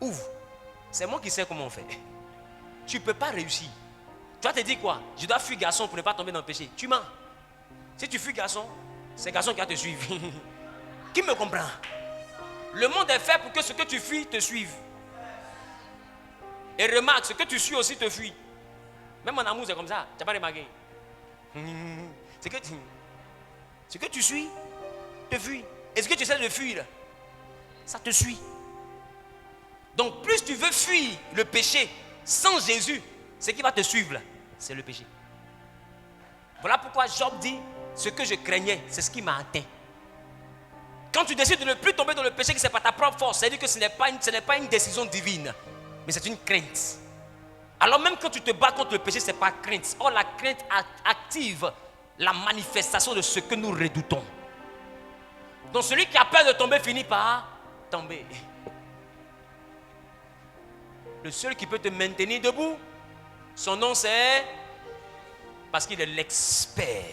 Ouvre. C'est moi qui sais comment on fait. Tu ne peux pas réussir. Tu vas te dire quoi? Je dois fuir garçon pour ne pas tomber dans le péché. Tu mens. Si tu fuis garçon, c'est garçon qui va te suivre. Qui me comprend? Le monde est fait pour que ce que tu fuis te suive. Et remarque, ce que tu suis aussi te fuit. Même en amour, c'est comme ça. Tu n'as pas remarqué? Ce que tu suis te fuit. Et ce que tu essaies de fuir, ça te suit. Donc plus tu veux fuir le péché sans Jésus, ce qui va te suivre, c'est le péché. Voilà pourquoi Job dit, ce que je craignais, c'est ce qui m'a atteint. Quand tu décides de ne plus tomber dans le péché, que ce n'est pas ta propre force, c'est-à-dire que ce n'est pas une décision divine, mais c'est une crainte. Alors même quand tu te bats contre le péché, ce n'est pas crainte. Or la crainte active la manifestation de ce que nous redoutons. Donc celui qui a peur de tomber finit par tomber. Le seul qui peut te maintenir debout, son nom c'est... Parce qu'il est l'expert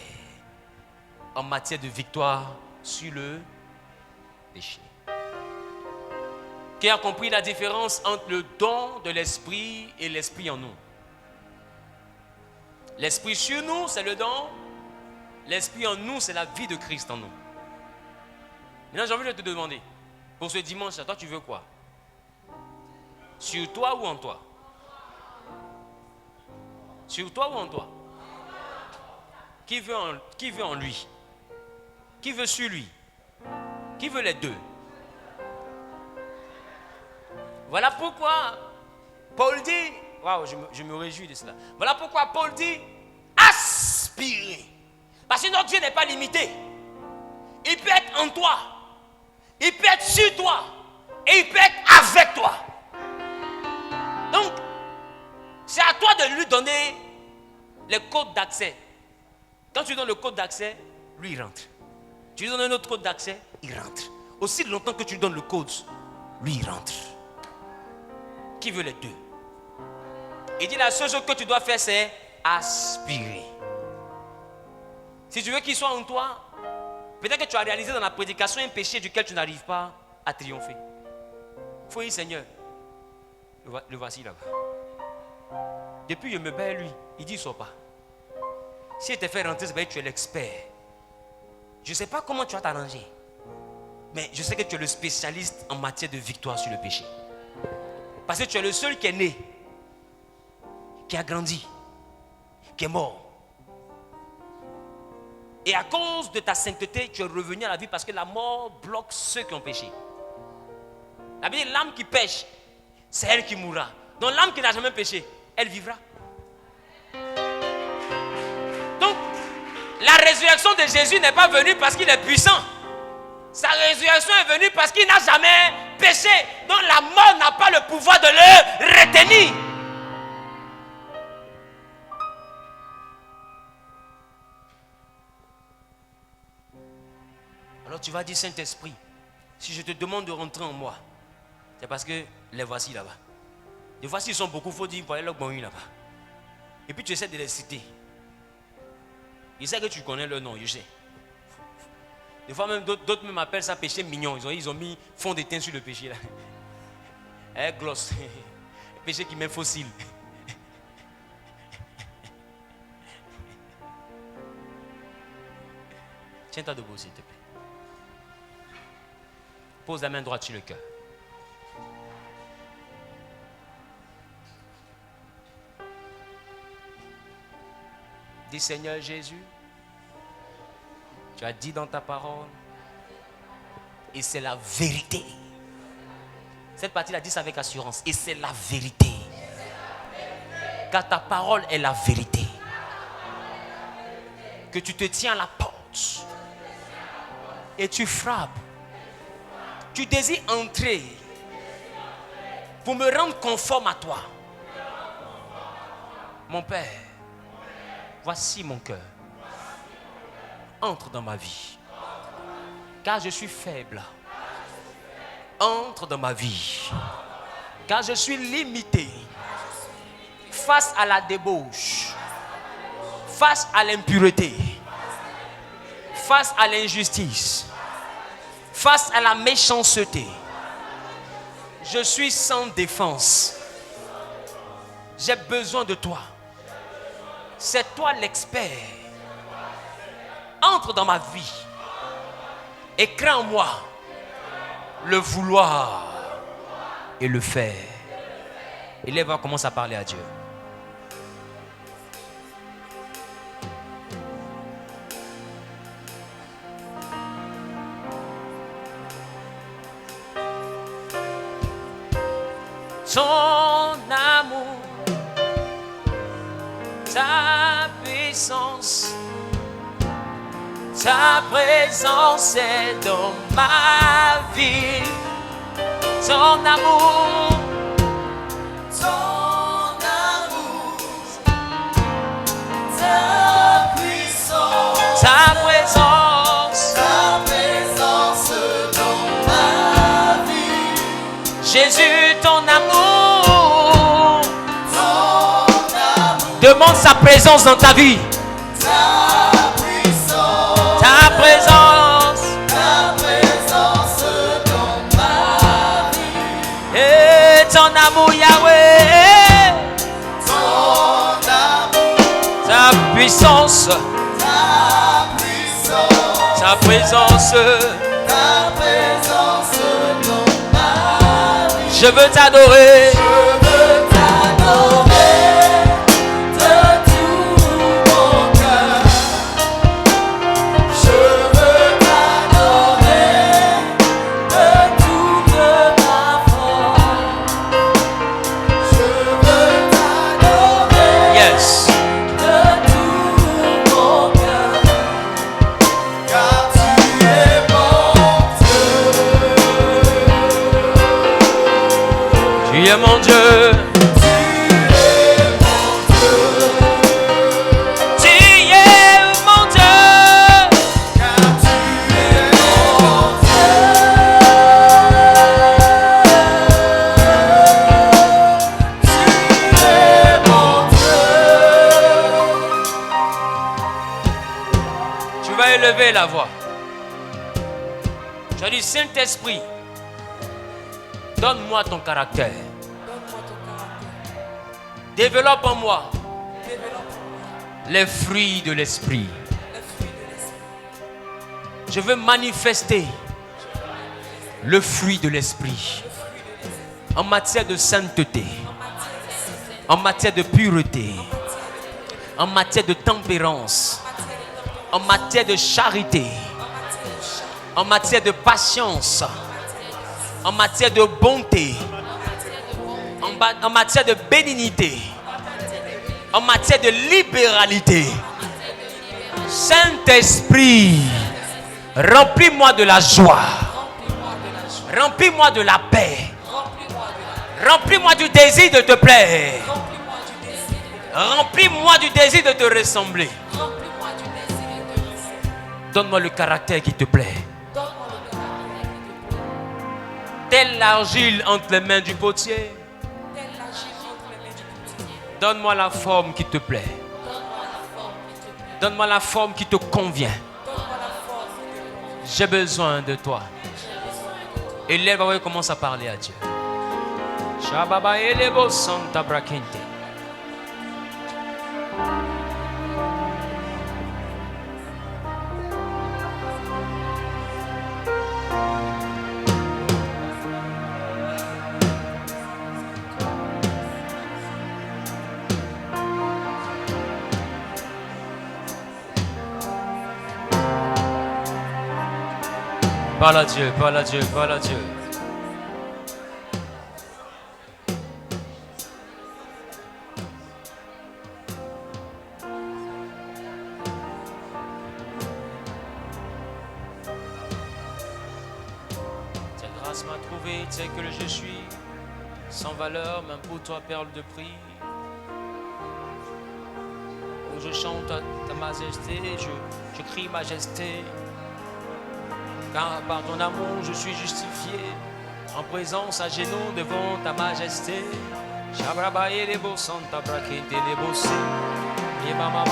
en matière de victoire sur le péché. Qui a compris la différence entre le don de l'esprit et l'esprit en nous? L'esprit sur nous, c'est le don. L'esprit en nous, c'est la vie de Christ en nous. Maintenant, j'ai envie de te demander, pour ce dimanche, toi, tu veux quoi? Sur toi ou en toi? Sur toi ou en toi? Qui veut en lui? Qui veut sur lui? Qui veut les deux? Voilà pourquoi Paul dit, waouh, je me réjouis de cela. Voilà pourquoi Paul dit, aspirer. Parce que notre Dieu n'est pas limité. Il peut être en toi. Il peut être sur toi. Et il peut être avec toi. Donc, c'est à toi de lui donner les codes d'accès. Quand tu donnes le code d'accès, lui il rentre. Tu lui donnes un autre code d'accès, il rentre. Aussi longtemps que tu lui donnes le code, lui il rentre. Qui veut les deux? Il dit la seule chose que tu dois faire, c'est aspirer. Si tu veux qu'il soit en toi, peut-être que tu as réalisé dans la prédication un péché duquel tu n'arrives pas à triompher. Il faut dire, Seigneur, le voici là-bas. Depuis je me bats lui, il dit, il ne sort pas. Si il te fait rentrer, c'est parce que tu es l'expert. Je ne sais pas comment tu vas t'arranger, mais je sais que tu es le spécialiste en matière de victoire sur le péché. Parce que tu es le seul qui est né, qui a grandi, qui est mort. Et à cause de ta sainteté, tu es revenu à la vie parce que la mort bloque ceux qui ont péché. La Bible dit, l'âme qui pêche, c'est elle qui mourra. Donc l'âme qui n'a jamais péché, elle vivra. Donc, la résurrection de Jésus n'est pas venue parce qu'il est puissant. Sa résurrection est venue parce qu'il n'a jamais péché. Donc la mort n'a pas le pouvoir de le retenir. Alors tu vas dire, Saint-Esprit, si je te demande de rentrer en moi, c'est parce que les voici là-bas. Les voici, ils sont beaucoup, il faut dire, voilà le bon là-bas. Et puis tu essaies de les citer. Je sais que tu connais leur nom, je sais. Des fois même, d'autres me m'appellent ça péché mignon. Ils ont mis fond de teint sur le péché là. Gloss. Péché qui met fossile. Tiens-toi debout, s'il te plaît. Pose la main droite sur le cœur. Dis, Seigneur Jésus, tu as dit dans ta parole, et c'est la vérité. Cette partie-là, dit ça avec assurance. Et c'est la vérité. Car ta parole est la vérité. Que tu te tiens à la porte. Et tu frappes. Tu désires entrer pour me rendre conforme à toi. Mon Père, voici mon cœur. Entre dans ma vie. Car je suis faible. Entre dans ma vie. Car je suis limité. Face à la débauche. Face à l'impureté. Face à l'injustice. Face à la méchanceté. Je suis sans défense. J'ai besoin de toi. C'est toi l'expert. Entre dans ma vie et crée en moi le vouloir et le faire. Et là, on commence à parler à Dieu. Ton amour, ta puissance, ta présence est dans ma vie. Ton amour, ta puissance, ta présence, dans ma vie. Jésus, ton amour, demande sa présence dans ta vie. Ta puissance, Ta présence, dans ma vie. et ton amour, Yahweh, Ton amour, ta puissance, ta présence, ta présence dans ma vie. je veux t'adorer. Je veux t'adorer de tout mon cœur. Je veux t'adorer de toute ma force. Je veux t'adorer Yes. de tout mon cœur. Car tu es mon Dieu. Tu es mon Dieu. Tu es mon Dieu. Tu vas élever la voix. Tu as dit, Saint-Esprit, donne-moi ton caractère. Développe en moi les fruits de l'esprit. Je veux manifester le fruit de l'esprit en matière de sainteté, en matière de pureté, en matière de tempérance, en matière de charité, en matière de patience, en matière de bonté, en matière de bénignité, en matière de libéralité. Saint-Esprit, remplis-moi de la joie, remplis-moi de la paix, remplis-moi du désir de te plaire, remplis-moi du désir de te ressembler. Donne-moi le caractère qui te plaît. Telle l'argile entre les mains du potier. Donne-moi la forme qui te plaît. Donne-moi la forme qui te convient. J'ai besoin de toi. Et lève et commence à parler à Dieu. Shababa elebo santa brakente. Parle à Dieu, parle à Dieu, parle à Dieu. Ta grâce m'a trouvé, tu sais que je suis sans valeur, même pour toi perle de prix. je chante ta majesté, je crie majesté. Car par ton amour, je suis justifié. En présence à genoux devant ta majesté. Shabrabaye les beaux santa braquinte les bossés. Et mama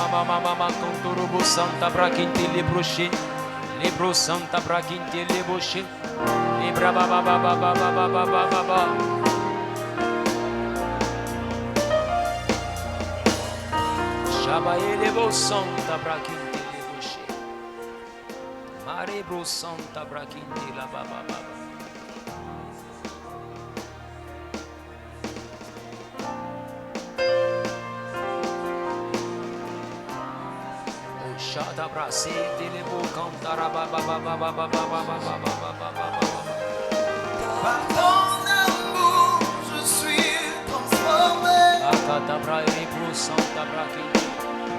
contorobo santa braquinte les brochés. Les bros santa braquinte les bochés. Et brabababababababababa. Shabaye les beaux santa braquinte les bochés. Mare bros santa braquinte la bababa. Par ton amour, je suis transformé.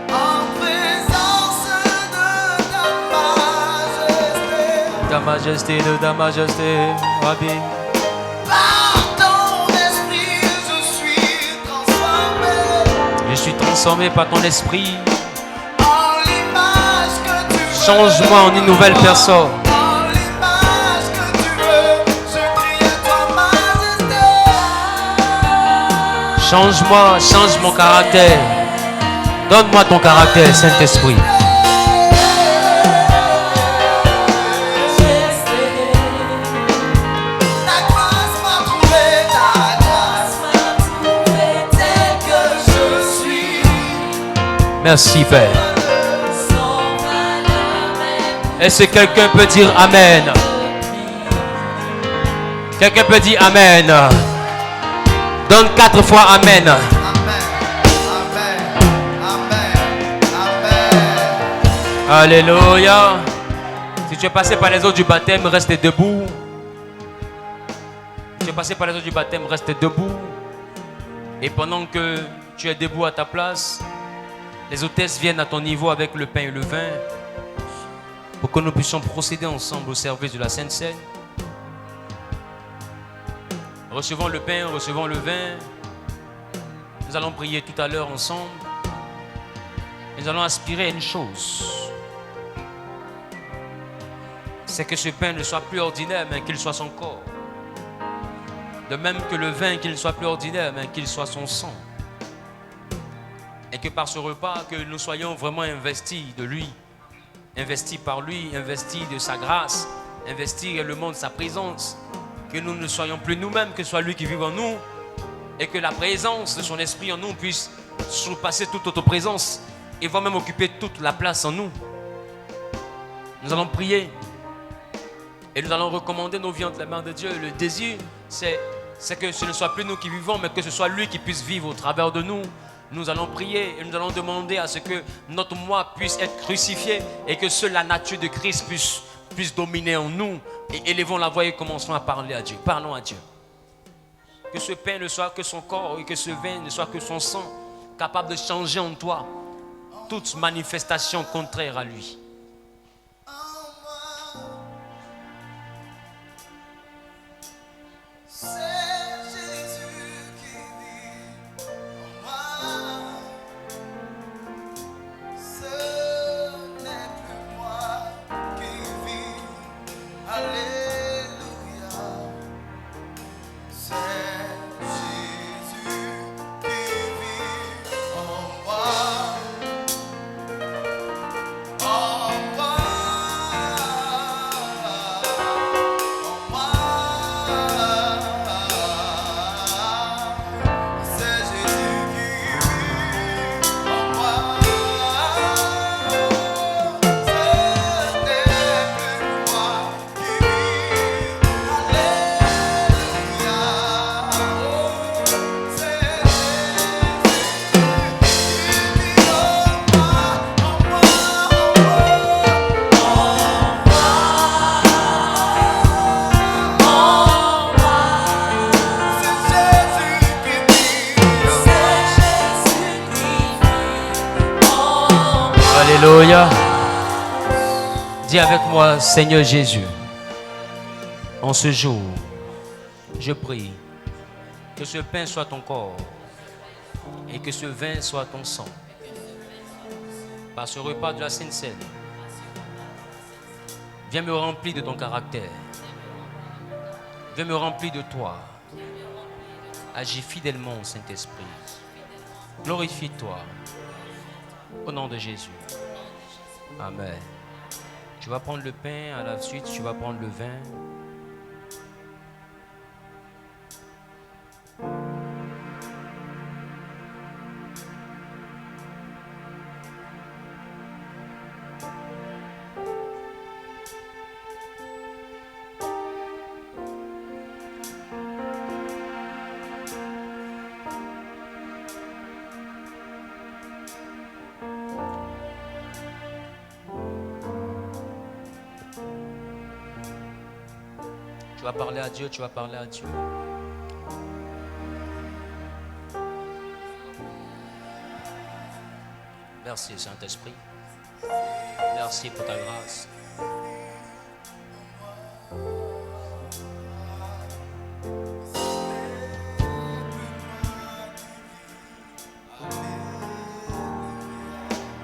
En présence de ta majesté. De ta majesté, Rabbi. Par ton esprit, je suis transformé. Je suis transformé par ton esprit. En l'image que tu veux. Change-moi en une nouvelle personne. En l'image que tu veux, je crie à toi, majesté. Change-moi, change mon caractère. Donne-moi ton caractère, Saint-Esprit. Ta grâce m'a trouvé, ta grâce m'a trouvé tel que je suis. Merci, Père. Est-ce que quelqu'un peut dire Amen? Quelqu'un peut dire Amen. Donne 4 fois Amen. Amen, amen, amen, amen. Alléluia. Si tu es passé par les eaux du baptême, reste debout. Si tu es passé par les eaux du baptême, reste debout. Et pendant que tu es debout à ta place, les hôtesses viennent à ton niveau avec le pain et le vin pour que nous puissions procéder ensemble au service de la Sainte Seine. Recevons le pain, recevons le vin. Nous allons prier tout à l'heure ensemble. Nous allons aspirer à une chose. C'est que ce pain ne soit plus ordinaire, mais qu'il soit son corps. De même que le vin, qu'il ne soit plus ordinaire, mais qu'il soit son sang. Et que par ce repas, que nous soyons vraiment investis de lui. Investis par lui, investis de sa grâce. Investis réellement de sa présence. Que nous ne soyons plus nous-mêmes, que ce soit lui qui vive en nous. Et que la présence de son esprit en nous puisse surpasser toute autre présence. Et va même occuper toute la place en nous. Nous allons prier. Et nous allons recommander nos vies entre les mains de Dieu. Le désir, c'est que ce ne soit plus nous qui vivons, mais que ce soit lui qui puisse vivre au travers de nous. Nous allons prier et nous allons demander à ce que notre moi puisse être crucifié et que seule la nature de Christ puisse dominer en nous. Et élevons la voix et commençons à parler à Dieu. Parlons à Dieu. Que ce pain ne soit que son corps et que ce vin ne soit que son sang, capable de changer en toi toute manifestation contraire à lui. C'est Jésus qui vit en moi. Ce n'est plus moi qui vis. Alléluia. C'est Jésus qui vit en moi. En moi. C'est Jésus qui vit en moi. Ce n'est plus moi qui vis. Alléluia. C'est Jésus qui vit en moi, en moi, Alléluia. Dis avec moi, Seigneur Jésus, en ce jour, je prie que ce pain soit ton corps et que ce vin soit ton sang. par ce repas de la Sainte Seine, viens me remplir de ton caractère. Viens me remplir de toi. Agis fidèlement, Saint-Esprit. Glorifie-toi. Au nom de Jésus. Amen. Tu vas prendre le pain, à la suite, tu vas prendre le vin. Tu vas parler à Dieu, tu vas parler à Dieu. Merci Saint-Esprit. Merci pour ta grâce.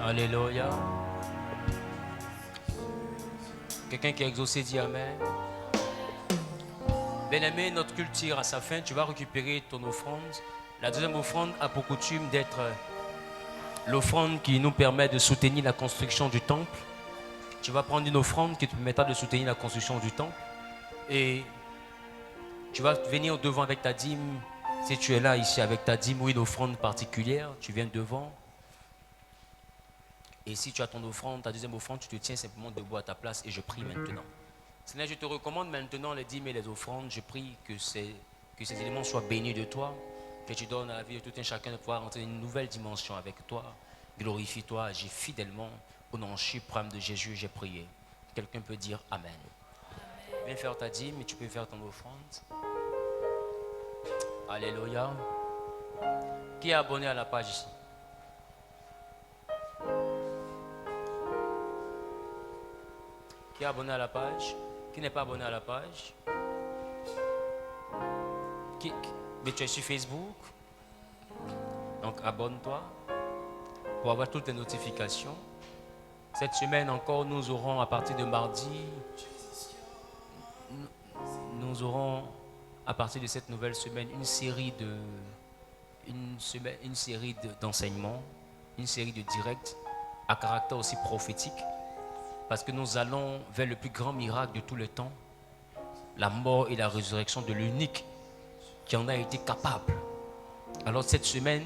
Alléluia. Quelqu'un qui a exaucé dit Amen. Bien-aimé, notre culte tire à sa fin. Tu vas récupérer ton offrande. La deuxième offrande a pour coutume d'être l'offrande qui nous permet de soutenir la construction du temple. Tu vas prendre une offrande qui te permettra de soutenir la construction du temple. Et tu vas venir devant avec ta dîme. Si tu es là ici avec ta dîme ou une offrande particulière, tu viens devant. Et si tu as ton offrande, ta deuxième offrande, tu te tiens simplement debout à ta place et je prie maintenant. Seigneur, je te recommande maintenant les dîmes et les offrandes. Je prie que ces éléments soient bénis de toi, que tu donnes à la vie de tout un chacun de pouvoir entrer dans une nouvelle dimension avec toi. Glorifie-toi, agis fidèlement. Au nom suprême de Jésus, j'ai prié. Quelqu'un peut dire Amen. Viens faire ta dîme et tu peux faire ton offrande. Alléluia. Qui est abonné à la page ici? Qui est abonné à la page? Qui n'est pas abonné à la page? Mais tu es sur Facebook? Donc abonne-toi pour avoir toutes les notifications. Cette semaine encore, nous aurons à partir de mardi, nous aurons à partir de cette nouvelle semaine une série d'enseignements, une série de directs à caractère aussi prophétique. Parce que nous allons vers le plus grand miracle de tout le temps, la mort et la résurrection de l'unique qui en a été capable. Alors cette semaine,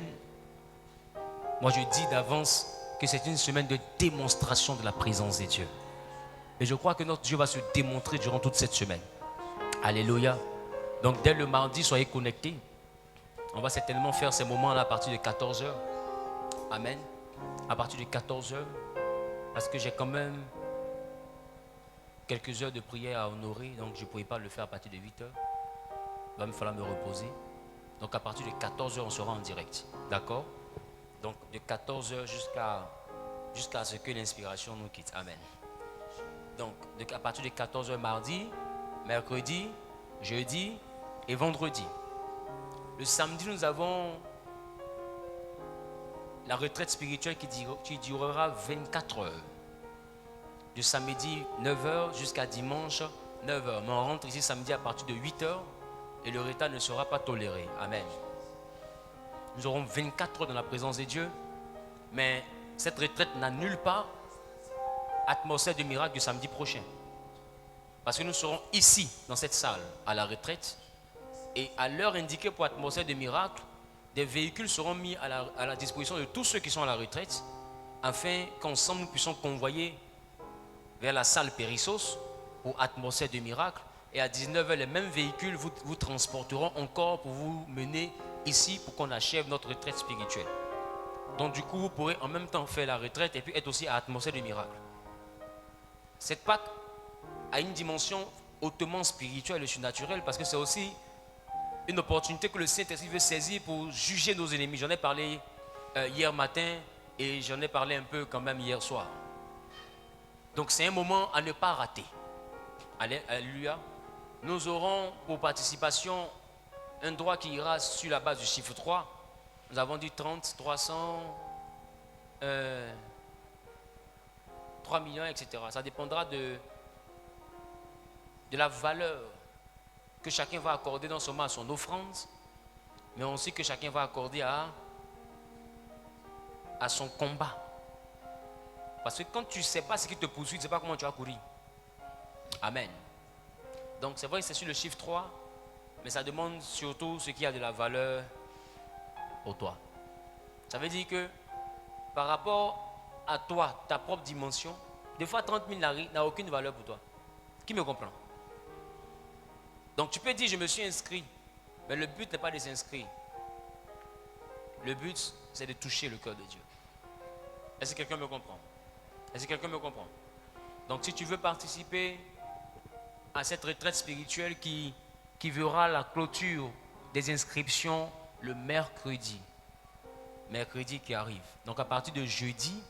moi je dis d'avance que c'est une semaine de démonstration de la présence de Dieu. Et je crois que notre Dieu va se démontrer durant toute cette semaine. Alléluia. Donc dès le mardi, soyez connectés. On va certainement faire ces moments-là à partir de 14h. Amen. À partir de 14h. Parce que j'ai quand même quelques heures de prière à honorer, donc je ne pouvais pas le faire à partir de 8h. Il va me falloir me reposer. Donc à partir de 14h, on sera en direct. D'accord? Donc de 14h jusqu'à ce que l'inspiration nous quitte. Amen. Donc à partir de 14h mardi, mercredi, jeudi et vendredi. Le samedi, nous avons la retraite spirituelle qui durera 24 heures. De samedi 9h jusqu'à dimanche 9h. Mais on rentre ici samedi à partir de 8h et le retard ne sera pas toléré. Amen. Nous aurons 24 heures dans la présence de Dieu, mais cette retraite n'annule pas l'atmosphère de miracle du samedi prochain. Parce que nous serons ici, dans cette salle, à la retraite, et à l'heure indiquée pour l'atmosphère de miracle, des véhicules seront mis à la disposition de tous ceux qui sont à la retraite, afin qu'ensemble nous puissions convoyer vers la salle Périssos pour atmosphère de miracle. Et à 19h, les mêmes véhicules vous transporteront encore pour vous mener ici pour qu'on achève notre retraite spirituelle. Donc du coup, vous pourrez en même temps faire la retraite et puis être aussi à atmosphère de miracle. Cette Pâque a une dimension hautement spirituelle et surnaturelle parce que c'est aussi une opportunité que le Saint-Esprit veut saisir pour juger nos ennemis. J'en ai parlé hier matin et j'en ai parlé un peu quand même hier soir. Donc c'est un moment à ne pas rater. Alléluia. Nous aurons pour participation un droit qui ira sur la base du chiffre 3. Nous avons dit 30, 300, 3 millions, etc. Ça dépendra de la valeur que chacun va accorder non seulement à son offrande, mais aussi que chacun va accorder à son combat. Parce que quand tu ne sais pas ce qui te poursuit, tu ne sais pas comment tu vas courir. Amen. Donc c'est vrai que c'est sur le chiffre 3, mais ça demande surtout ce qui a de la valeur pour toi. Ça veut dire que par rapport à toi, ta propre dimension, des fois 30 000 n'a aucune valeur pour toi. Qui me comprend? Donc tu peux dire je me suis inscrit, mais le but n'est pas de s'inscrire. Le but c'est de toucher le cœur de Dieu. Est-ce que quelqu'un me comprend? Est-ce que quelqu'un me comprend? Donc si tu veux participer à cette retraite spirituelle qui verra la clôture des inscriptions le mercredi qui arrive. Donc à partir de jeudi,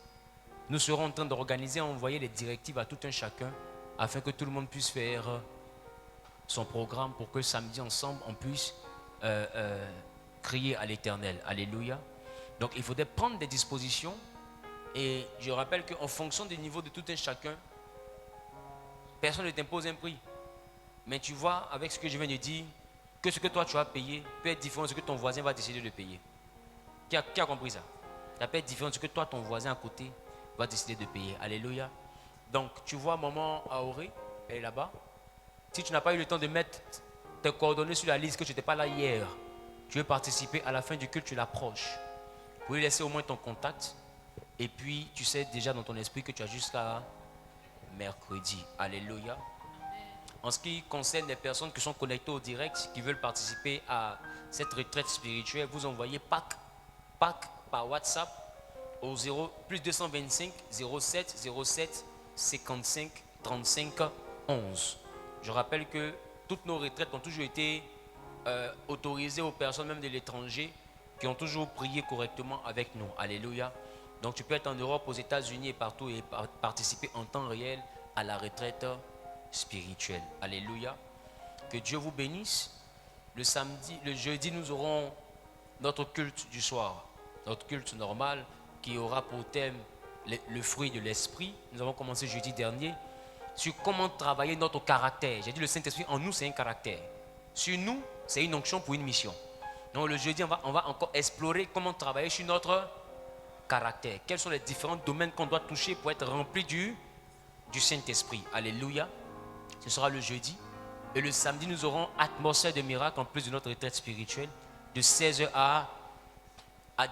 nous serons en train d'organiser, envoyer les directives à tout un chacun afin que tout le monde puisse faire son programme pour que samedi ensemble on puisse crier à l'Éternel. Alléluia. Donc il faudrait prendre des dispositions et je rappelle qu'en fonction du niveau de tout un chacun, personne ne t'impose un prix. Mais tu vois, avec ce que je viens de dire, que ce que toi tu as payé peut être différent de ce que ton voisin va décider de payer. Qui a compris ça? Ça peut être différent de ce que toi, ton voisin à côté, va décider de payer. Alléluia. Donc, tu vois maman Aoré, elle est là-bas. Si tu n'as pas eu le temps de mettre tes coordonnées sur la liste, que tu n'étais pas là hier, tu veux participer à la fin du culte, tu l'approches. Vous pouvez laisser au moins ton contact. Et puis, tu sais déjà dans ton esprit que tu as jusqu'à mercredi. Alléluia. En ce qui concerne les personnes qui sont connectées au direct, qui veulent participer à cette retraite spirituelle, vous envoyez PAC par WhatsApp au 225 07 07 55 35 11. Je rappelle que toutes nos retraites ont toujours été autorisées aux personnes même de l'étranger qui ont toujours prié correctement avec nous. Alléluia. Donc tu peux être en Europe, aux États-Unis et partout et participer en temps réel à la retraite spirituelle. Alléluia. Que Dieu vous bénisse. Le jeudi, nous aurons notre culte du soir, notre culte normal qui aura pour thème le fruit de l'esprit. Nous avons commencé jeudi dernier sur comment travailler notre caractère. J'ai dit le Saint-Esprit en nous c'est un caractère. Sur nous c'est une onction pour une mission. Donc le jeudi on va encore explorer comment travailler sur notre caractère. Quels sont les différents domaines qu'on doit toucher pour être rempli du Saint-Esprit. Alléluia. Ce sera le jeudi. Et le samedi, nous aurons atmosphère de miracle en plus de notre retraite spirituelle de 16h à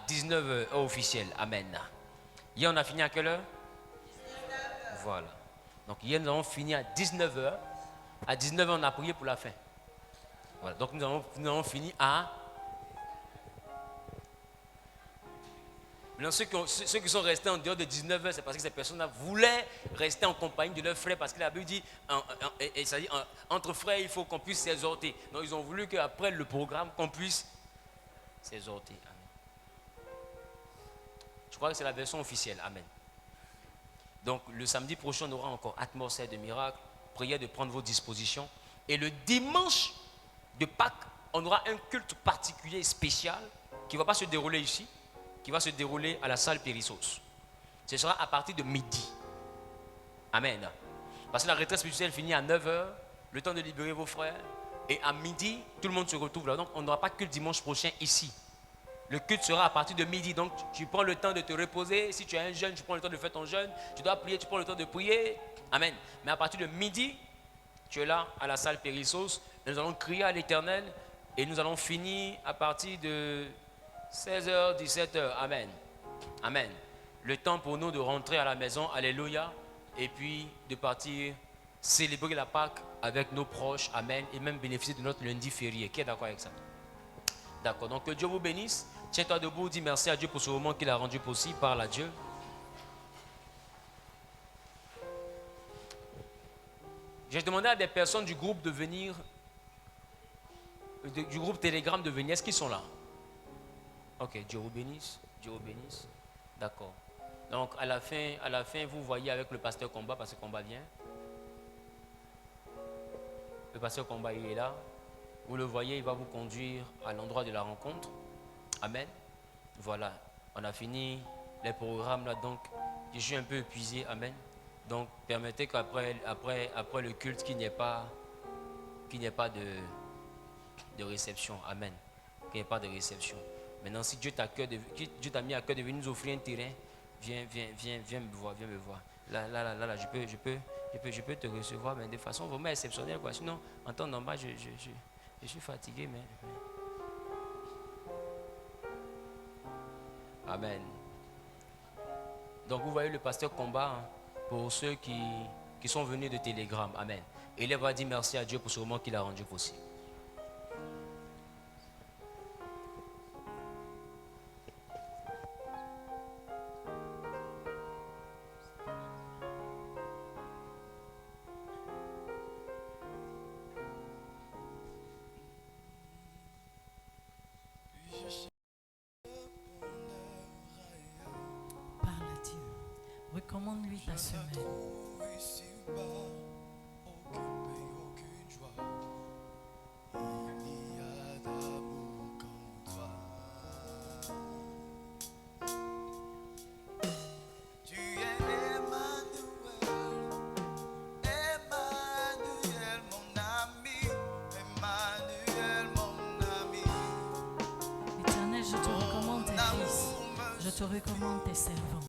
19h officielle. Amen. Hier, on a fini à quelle heure? 19h. Voilà. Donc hier, nous avons fini à 19h. À 19h, on a prié pour la fin. Voilà. Donc nous avons fini à... Maintenant, ceux qui sont restés en dehors de 19h, c'est parce que ces personnes-là voulaient rester en compagnie de leurs frères, parce que la Bible dit, entre frères, il faut qu'on puisse s'exhorter. Donc, ils ont voulu qu'après le programme, qu'on puisse s'exhorter. Amen. Je crois que c'est la version officielle. Amen. Donc, le samedi prochain, on aura encore atmosphère de miracle, prière de prendre vos dispositions. Et le dimanche de Pâques, on aura un culte particulier, spécial, qui ne va pas se dérouler ici, qui va se dérouler à la salle Périssos. Ce sera à partir de midi. Amen. Parce que la retraite spirituelle finit à 9h, le temps de libérer vos frères. Et à midi, tout le monde se retrouve là. Donc, on n'aura pas que le dimanche prochain ici. Le culte sera à partir de midi. Donc, tu prends le temps de te reposer. Si tu es un jeûne, tu prends le temps de faire ton jeûne. Tu dois prier, tu prends le temps de prier. Amen. Mais à partir de midi, tu es là à la salle Périssos. Nous allons crier à l'Éternel. Et nous allons finir à partir de 16h, 17h. Amen. Amen. Le temps pour nous de rentrer à la maison. Alléluia. Et puis de partir célébrer la Pâque avec nos proches. Amen. Et même bénéficier de notre lundi férié. Qui est d'accord avec ça? D'accord. Donc que Dieu vous bénisse. Tiens-toi debout. Dis merci à Dieu pour ce moment qu'il a rendu possible. Parle à Dieu. J'ai demandé à des personnes du groupe de venir, du groupe Telegram de venir. Est-ce qu'ils sont là? Ok, Dieu vous bénisse. Dieu vous bénisse. D'accord. Donc, à la fin, vous voyez avec le pasteur Combat, parce que Combat vient. Le pasteur Combat, il est là. Vous le voyez, il va vous conduire à l'endroit de la rencontre. Amen. Voilà. On a fini les programmes là, donc je suis un peu épuisé. Amen. Donc, permettez qu'après après le culte, qu'il n'y ait pas de réception. Amen. Qu'il n'y ait pas de réception. Maintenant, si Dieu t'a mis à cœur de venir nous offrir un terrain, viens me voir, viens me voir. Là, je peux te recevoir, mais de façon vraiment exceptionnelle, quoi. Sinon, en temps normal, je suis fatigué, mais... Amen. Donc, vous voyez le pasteur combat, hein, pour ceux qui sont venus de Télégramme. Amen. Et il va dire merci à Dieu pour ce moment qu'il a rendu possible. Parle à Dieu. Recommande-lui ta semaine. Éternel, je te recommande tes fils. Je te recommande tes servants.